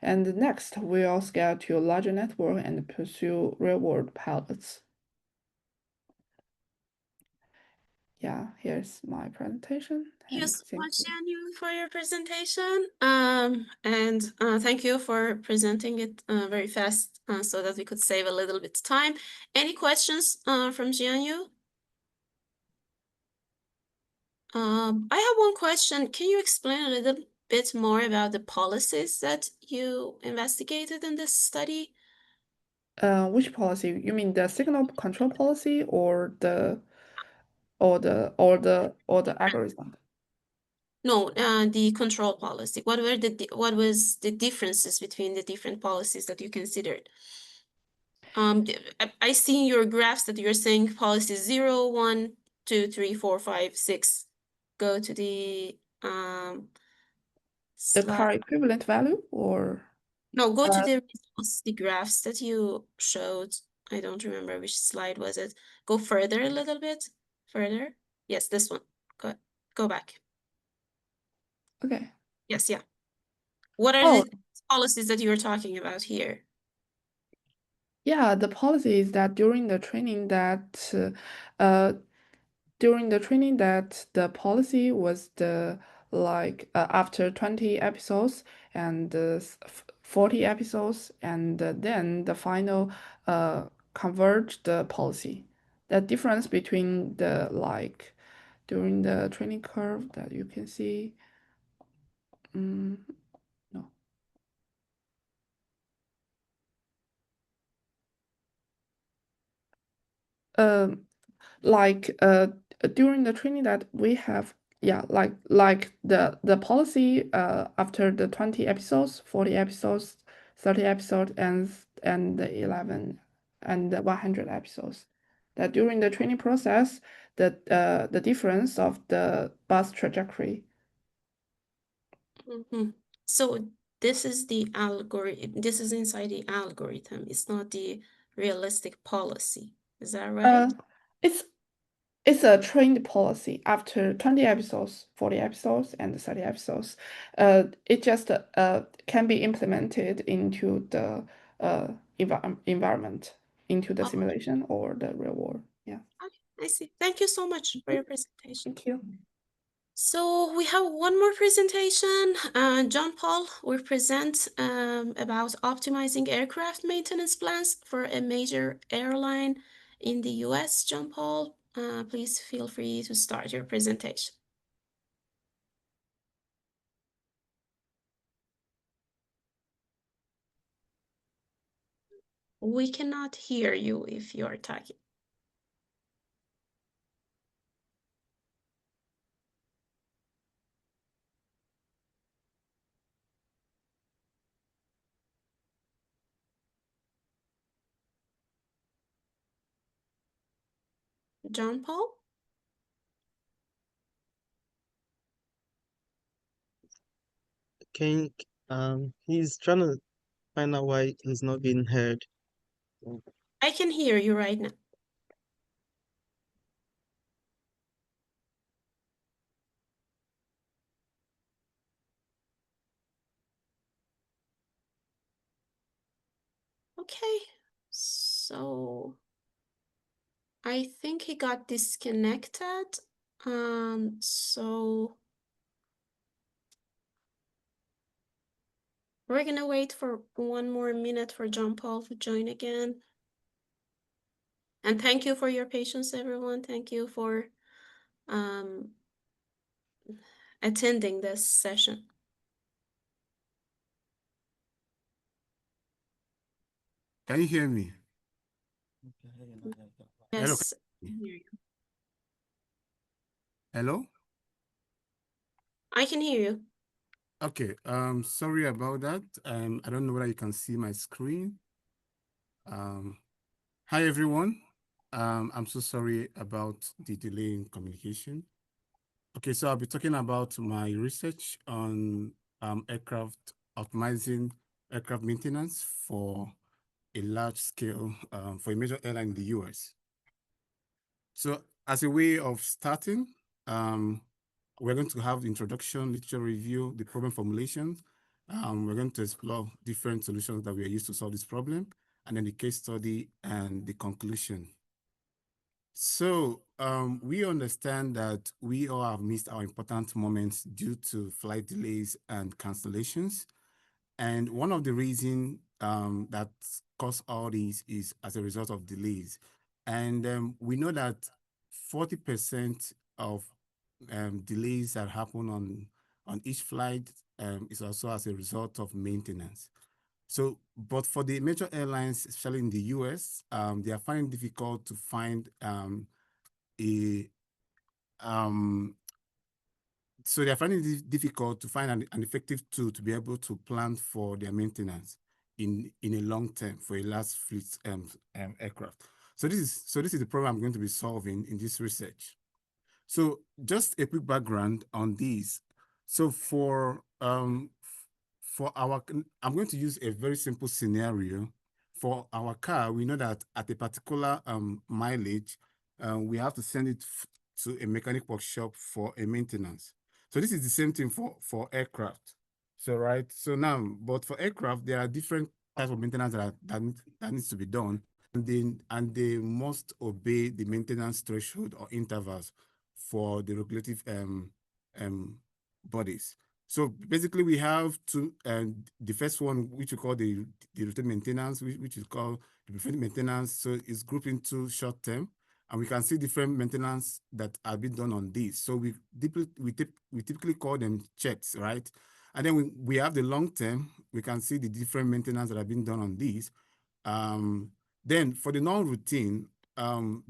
And next, we'll scale to a larger network and pursue real-world pilots. Yeah, here's my presentation. Thank you and so thank much, you. Daniel, for your presentation. And thank you for presenting it very fast so that we could save a little bit of time. Any questions from Jianyu? I have one question. Can you explain a little bit more about the policies that you investigated in this study? Which policy? You mean the signal control policy or the algorithm? No, the control policy. What was the differences between the different policies that you considered? I see in your graphs that you're saying policy 0, 1, 2, 3, 4, 5, 6. Go to the The slide. car equivalent value or No, go to the results, the graphs that you showed. I don't remember which slide was it. Go further a little bit. Further. Yes, this one. Go back. okay. Yes, yeah. What are Oh, the policies that you're talking about here? yeah, the policy is that during the training that the policy was after 20 episodes and 40 episodes, and then the final converge the policy. The difference between during the training curve that you can see. No. During the training that we have, yeah, the policy after the 20 episodes, 40 episodes, 30 episodes, and the 11 and the 100 episodes. That during the training process, the difference of the bus trajectory. So this is the algorithm. This is inside the algorithm. It's not the realistic policy. Is that right? It's a trained policy after 20 episodes, 40 episodes, and 30 episodes. It just can be implemented into the environment, into the simulation or the real world. Yeah. Okay, I see. Thank you so much for your presentation. Thank you. So we have one more presentation. John Paul will present about optimizing aircraft maintenance plans for a major airline in the US, John Paul, please feel free to start your presentation. We cannot hear you if you are talking. John Paul? Can he's trying to find out why he's not being heard. I can hear you right now. Okay, so I think he got disconnected. So we're gonna wait for 1 more minute for John Paul to join again. And thank you for your patience, everyone. Thank you for attending this session. Can you hear me? Yes. Hello? I can hear you. Okay, sorry about that. I don't know whether you can see my screen. Hi everyone. I'm so sorry about the delay in communication. Okay, so I'll be talking about my research on optimizing aircraft maintenance for a large scale, for a major airline in the US. So as a way of starting, we're going to have the introduction, literature review, the problem formulation. We're going to explore different solutions that we are used to solve this problem, and then the case study and the conclusion. So we understand that we all have missed our important moments due to flight delays and cancellations. And one of the reasons that caused all these is as a result of delays. And we know that 40% of delays that happen on each flight is also as a result of maintenance. So, but for the major airlines, especially in the US, they are finding it difficult to find so they're finding it difficult to find an effective tool to be able to plan for their maintenance in a long term for a large fleet aircraft. So this is the problem I'm going to be solving in this research. So just a quick background on these. So for our, I'm going to use a very simple scenario. For our car, we know that at a particular mileage, we have to send it to a mechanic workshop for a maintenance. So this is the same thing for aircraft. So right, so now, but for aircraft, there are different types of maintenance that needs to be done, and they must obey the maintenance threshold or intervals for the regulative bodies. So basically, we have two, the first one, which we call the routine maintenance, which is called the preventive maintenance. So it's grouped into short term, and we can see different maintenance that are being done on these. So we typically call them checks, right? And then we have the long term. We can see the different maintenance that have been done on these. Then for the non-routine,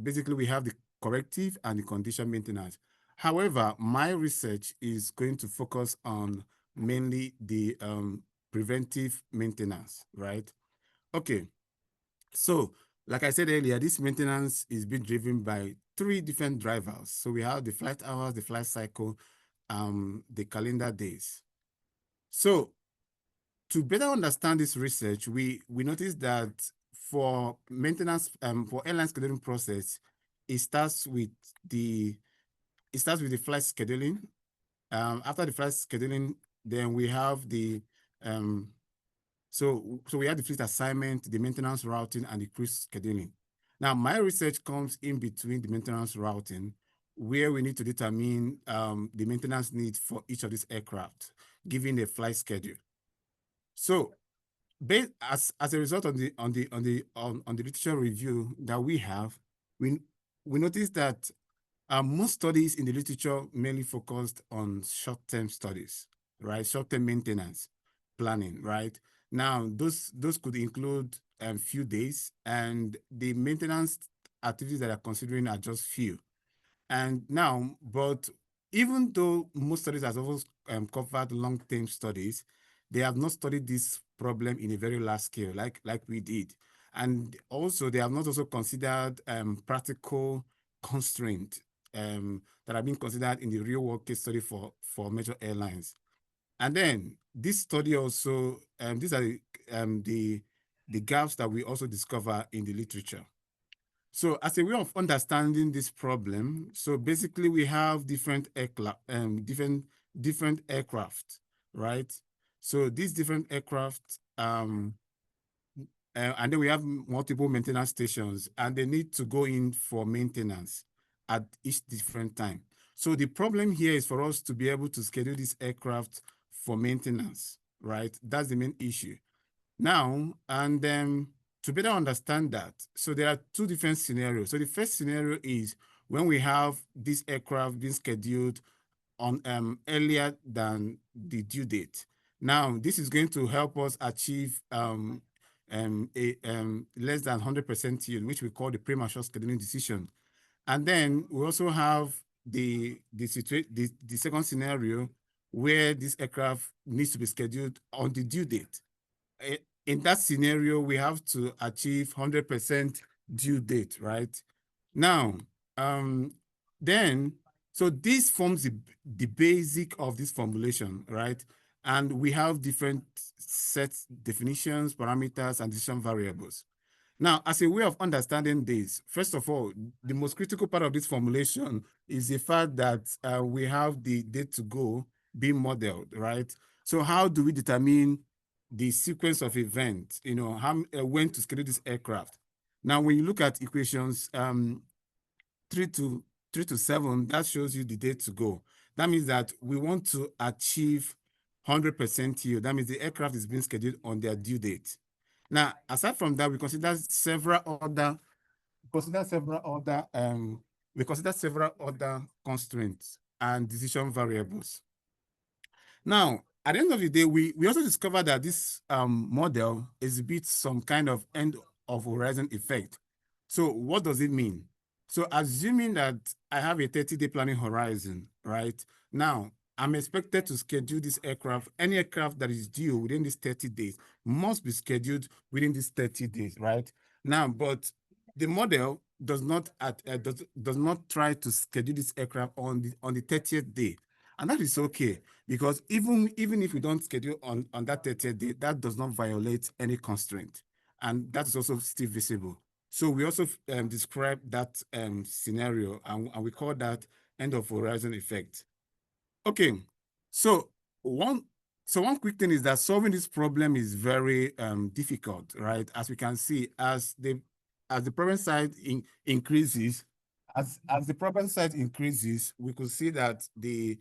basically we have the corrective and the condition maintenance. However, my research is going to focus on mainly the preventive maintenance, right? Okay, so like I said earlier, this maintenance is being driven by 3 different drivers. So we have the flight hours, the flight cycle, the calendar days. So to better understand this research, we noticed that for maintenance, for airline scheduling process, it starts with the flight scheduling. After the flight scheduling, then we have the so we have the fleet assignment, the maintenance routing, and the crew scheduling. Now, my research comes in between the maintenance routing, where we need to determine the maintenance need for each of these aircraft, given the flight schedule. So, as a result on the literature review that we have, we noticed that most studies in the literature mainly focused on short-term studies, right? Short-term maintenance planning, right? Now, those could include a few days, and the maintenance activities that are considering are just few. And now, but even though most studies have also covered long-term studies, they have not studied this problem in a very large scale, like we did. And also, they have not also considered practical constraint that have been considered in the real world case study for major airlines. And then this study also, these are the gaps that we also discover in the literature. So as a way of understanding this problem, so basically we have different aircraft, right? So these different aircraft, and then we have multiple maintenance stations, and they need to go in for maintenance at each different time. So the problem here is for us to be able to schedule this aircraft for maintenance, right? That's the main issue. Now, and to better understand that, so there are two different scenarios. So the first scenario is when we have this aircraft being scheduled on earlier than the due date. Now, this is going to help us achieve less than 100% yield, which we call the premature scheduling decision. And then we also have the second scenario where this aircraft needs to be scheduled on the due date. In that scenario, we have to achieve 100% due date, right? Now, so this forms the basic of this formulation, right? And we have different set definitions, parameters, and decision variables. Now, as a way of understanding this, first of all, the most critical part of this formulation is the fact that we have the date to go being modeled, right? So how do we determine the sequence of events, you know, how when to schedule this aircraft? Now, when you look at equations 3 to 7, that shows you the date to go. That means that we want to achieve 100% yield. That means the aircraft is being scheduled on their due date. Now, aside from that, we consider several other constraints and decision variables. Now, at the end of the day, we also discovered that this model exhibits some kind of end of horizon effect. So what does it mean? So assuming that I have a 30-day planning horizon, right? Now, I'm expected to schedule this aircraft. Any aircraft that is due within these 30 days must be scheduled within these 30 days, right? Now, but the model does not does not try to schedule this aircraft on the 30th day. And that is okay, because even if we don't schedule on that 30th day, that does not violate any constraint. And that is also still visible. So we also describe that scenario, and we call that end of horizon effect. Okay, so one quick thing is that solving this problem is very difficult, right? As we can see, as the problem size increases, as the problem size increases, we could see that the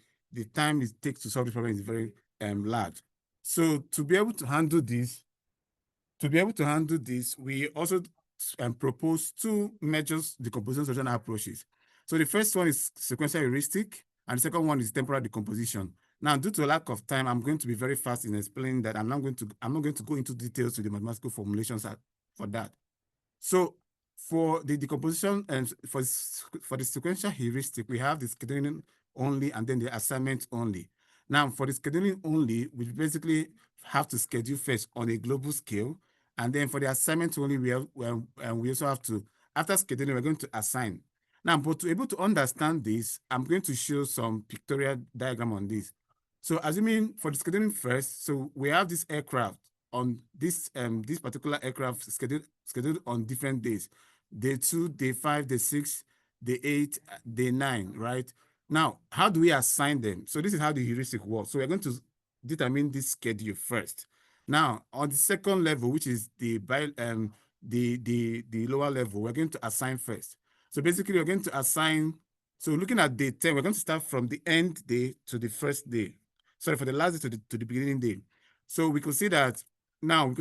time it takes to solve the problem is very large. So to be able to handle this, we also propose two major decomposition solution approaches. So the first one is sequential heuristic, and the second one is temporal decomposition. Now, due to lack of time, I'm going to be very fast in explaining that. I'm not going to go into details with the mathematical formulations for that. So for the decomposition and for the sequential heuristic, we have the scheduling only and then the assignment only. Now, for the scheduling only, we basically have to schedule first on a global scale, and then for the assignment only, we also have to, after scheduling, we're going to assign. Now, but to be able to understand this, I'm going to show some pictorial diagram on this. So assuming for the scheduling first, so we have this aircraft on this particular aircraft scheduled on different days, day 2, day 5, day 6, day 8, day 9, right? Now, how do we assign them? So this is how the heuristic works. So we're going to determine this schedule first. Now, on the second level, which is the lower level, we're going to assign first. So basically, we're going to assign. So looking at day 10, we're going to start from the end day to the first day. Sorry, for the last day to the beginning day. So we could see that now,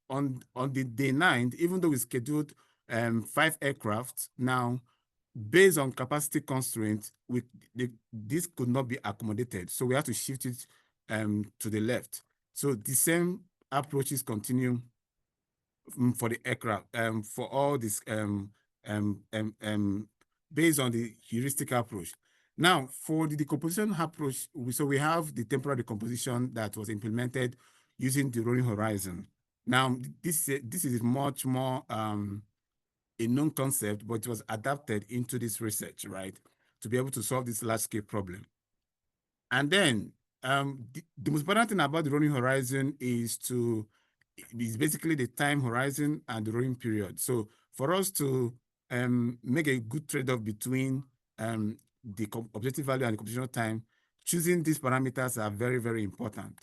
on the day 9, even though we scheduled 5 aircraft. Now, based on capacity constraints, this could not be accommodated. So we have to shift it to the left. So the same approaches continue for the aircraft, for all this, based on the heuristic approach. Now, for the decomposition approach, we have the temporal decomposition that was implemented using the rolling horizon. Now, this is much more a known concept, but it was adapted into this research, right, to be able to solve this large-scale problem. And then the most important thing about the rolling horizon is basically the time horizon and the rolling period. So for us to make a good trade-off between the objective value and the computational time, choosing these parameters are very, very important.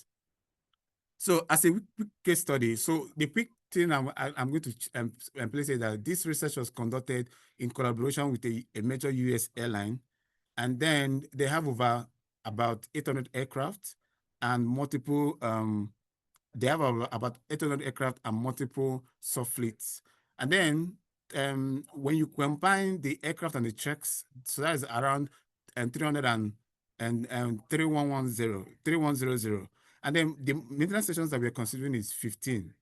So as a quick case study, so the quick thing I'm going to place is that this research was conducted in collaboration with a major US airline, and then they have about 800 aircraft and multiple, they have about 800 aircraft and multiple subfleets. And then when you combine the aircraft and the checks, so that is around 300 and 3110. And then the maintenance stations that we're considering is 15.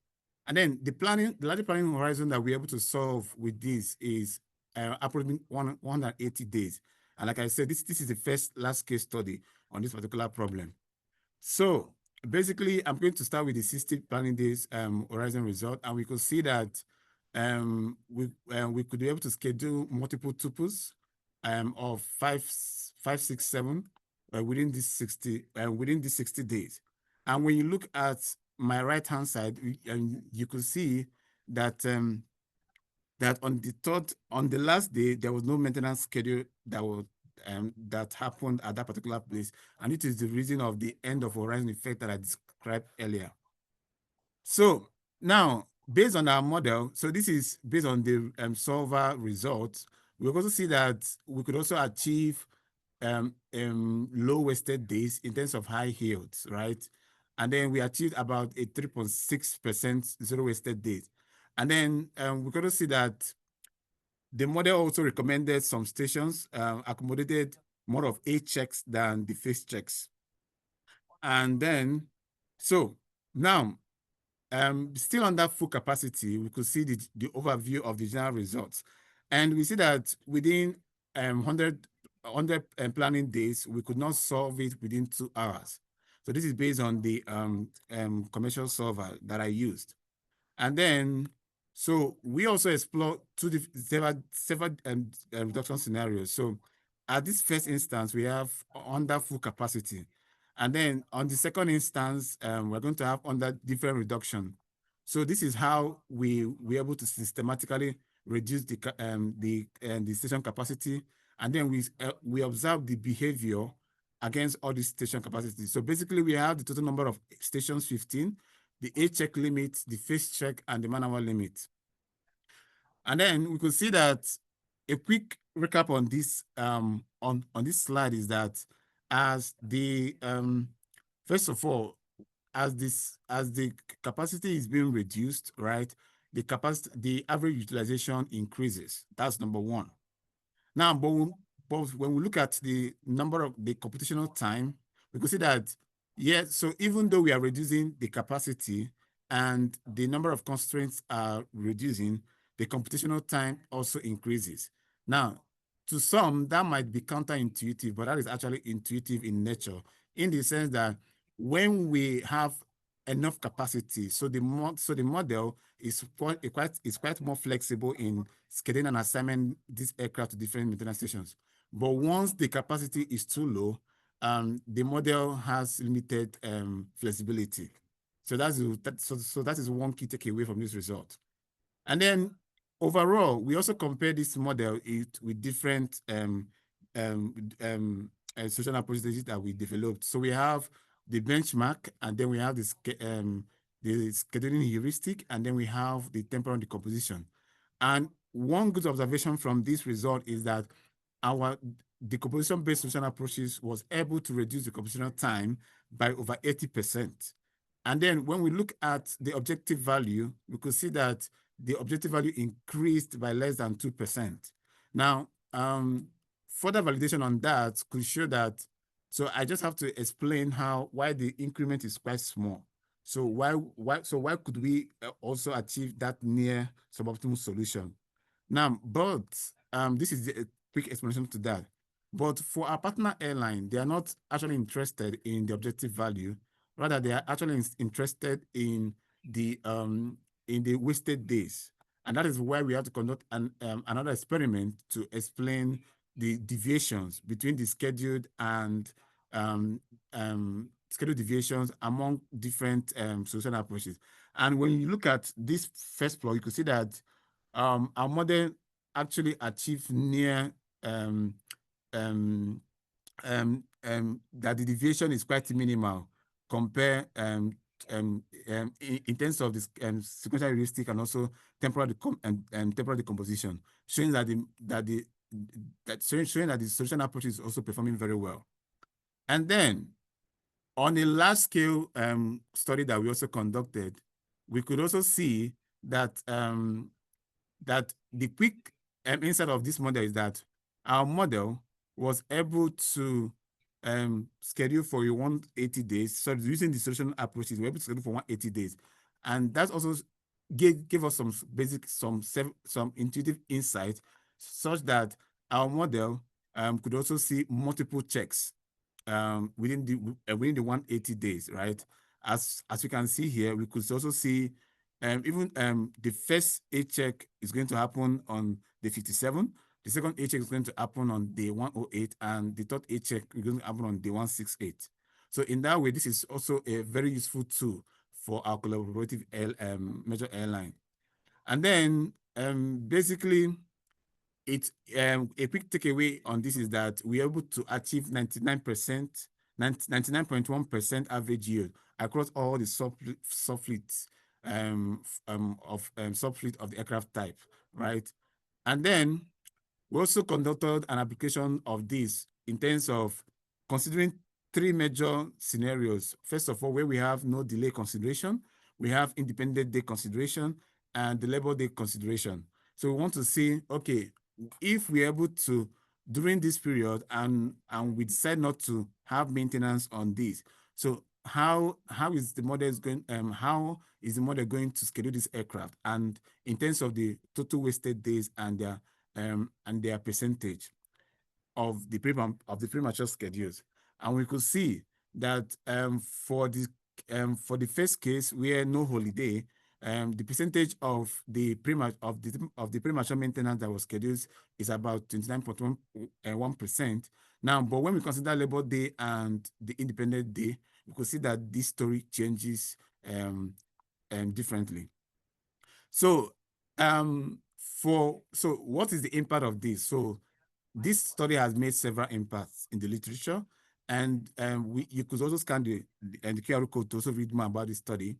And then the larger planning horizon that we're able to solve with this is approximately 180 days. And like I said, this is the first large-scale study on this particular problem. So basically, I'm going to start with the 60 planning days horizon result, and we could see that we could be able to schedule multiple tuples of 5, 6, 7 within these 60 days. And when you look at my right-hand side, you could see that that on the last day, there was no maintenance schedule that happened at that particular place. And it is the reason of the end of horizon effect that I described earlier. So now, based on our model, so this is based on the solver results, we also see that we could also achieve low wasted days in terms of high yields, right? And then we achieved about a 3.6% zero wasted days. And then we could also see that the model also recommended some stations accommodated more of A checks than the phase checks. And then, so now, still under full capacity, we could see the overview of the general results. And we see that within 100 planning days, we could not solve it within 2 hours. So this is based on the commercial solver that I used. And then, so we also explore several reduction scenarios. So at this first instance, we have under full capacity. And then on the second instance, we're going to have under different reduction. So this is how we're able to systematically reduce the station capacity. And then we observe the behavior against all these station capacities. So basically, we have the total number of stations 15, the A check limit, the phase check, and the man-hour limit. And then we could see that a quick recap on this on this slide is that as the first of all, as the capacity is being reduced, right, the average utilization increases. That's number one. Now, but when we look at the number of the computational time, we can see that, so even though we are reducing the capacity and the number of constraints are reducing, the computational time also increases. Now, to some, that might be counterintuitive, but that is actually intuitive in nature, in the sense that when we have enough capacity, so the model is quite more flexible in scheduling and assigning this aircraft to different maintenance stations. But once the capacity is too low, the model has limited flexibility. So that is one key takeaway from this result. And then overall, we also compare this model with different social approaches that we developed. So we have the benchmark, and then we have the scheduling heuristic, and then we have the temporal decomposition. And one good observation from this result is that our decomposition-based solution approaches was able to reduce the computational time by over 80%. And then when we look at the objective value, we could see that the objective value increased by less than 2%. Now, further validation on that could show that, so I just have to explain why the increment is quite small. So why could we also achieve that near suboptimal solution? Now, but this is a quick explanation to that. But for our partner airline, they are not actually interested in the objective value. Rather, they are actually interested in the wasted days. And that is why we have to conduct another experiment to explain the deviations between the scheduled and scheduled deviations among different solution approaches. And when you look at this first plot, you can see that our model actually achieved near that the deviation is quite minimal compared in terms of this sequential heuristic and also temporal temporal decomposition, showing that showing that the solution approach is also performing very well. And then on a large scale study that we also conducted, we could also see that that the quick insight of this model is that our model was able to schedule for 180 days. So using the solution approaches, we're able to schedule for 180 days. And that also gave us some basic, some intuitive insight such that our model could also see multiple checks within the 180 days, right? As you can see here, we could also see even the first A check is going to happen on day 57. The second A check is going to happen on day 108, and the third A check is going to happen on day 168. So in that way, this is also a very useful tool for our collaborative major airline. And then basically, it's a quick takeaway on this is that we're able to achieve 99.1% average yield across all the subfleets subfleet of the aircraft type, right? And then we also conducted an application of this in terms of considering three major scenarios. First of all, where we have no delay consideration, we have independent day consideration, and the labor day consideration. So we want to see, okay, if we're able to, during this period, and we decide not to have maintenance on this, so how is the model going? How is the model going to schedule this aircraft? And in terms of the total wasted days and their percentage of the premature schedules, and we could see that for the first case where no holiday, the percentage of the premature maintenance that was scheduled is about 29.1%. Now, but when we consider Labor Day and the Independent Day, we could see that this story changes differently. So, what is the impact of this? So, this study has made several impacts in the literature, and you could also scan the QR code to also read more about the study.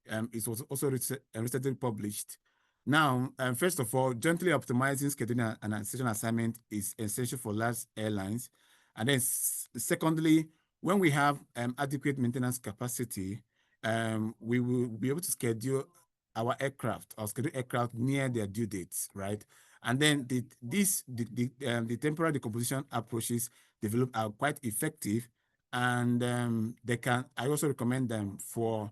It was also recently published. Now, first of all, jointly optimizing scheduling and session assignment is essential for large airlines. And then secondly, when we have adequate maintenance capacity, we will be able to schedule our aircraft or schedule aircraft near their due dates, right? And then the temporal decomposition approaches developed are quite effective, and I also recommend them for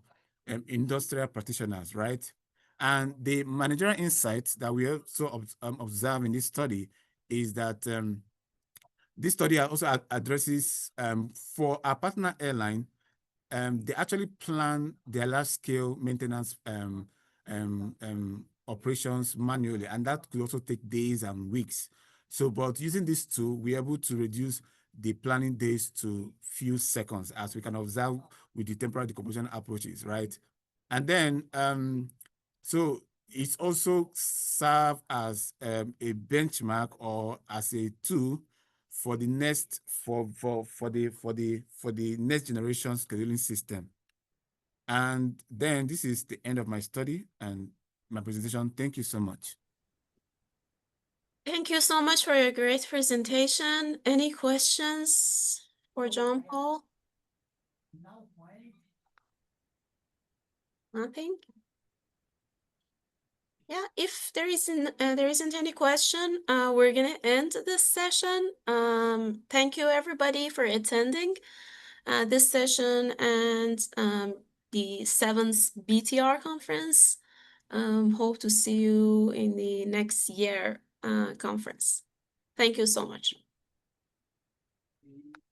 industrial practitioners, right? And the managerial insights that we also observe in this study is that this study also addresses for our partner airline, they actually plan their large-scale maintenance operations manually, and that could also take days and weeks. So, but using this tool, we're able to reduce the planning days to few seconds, as we can observe with the temporal decomposition approaches, right? And then, so it's also serve as a benchmark or as a tool for the next for the next generation scheduling system. And then this is the end of my study and my presentation. Thank you so much. Thank you so much for your great presentation. Any questions for John Paul? Nothing? Yeah, if there isn't any question, we're gonna end this session. Thank you everybody for attending this session and the 7th BTR conference. Hope to see you in the next year conference. Thank you so much.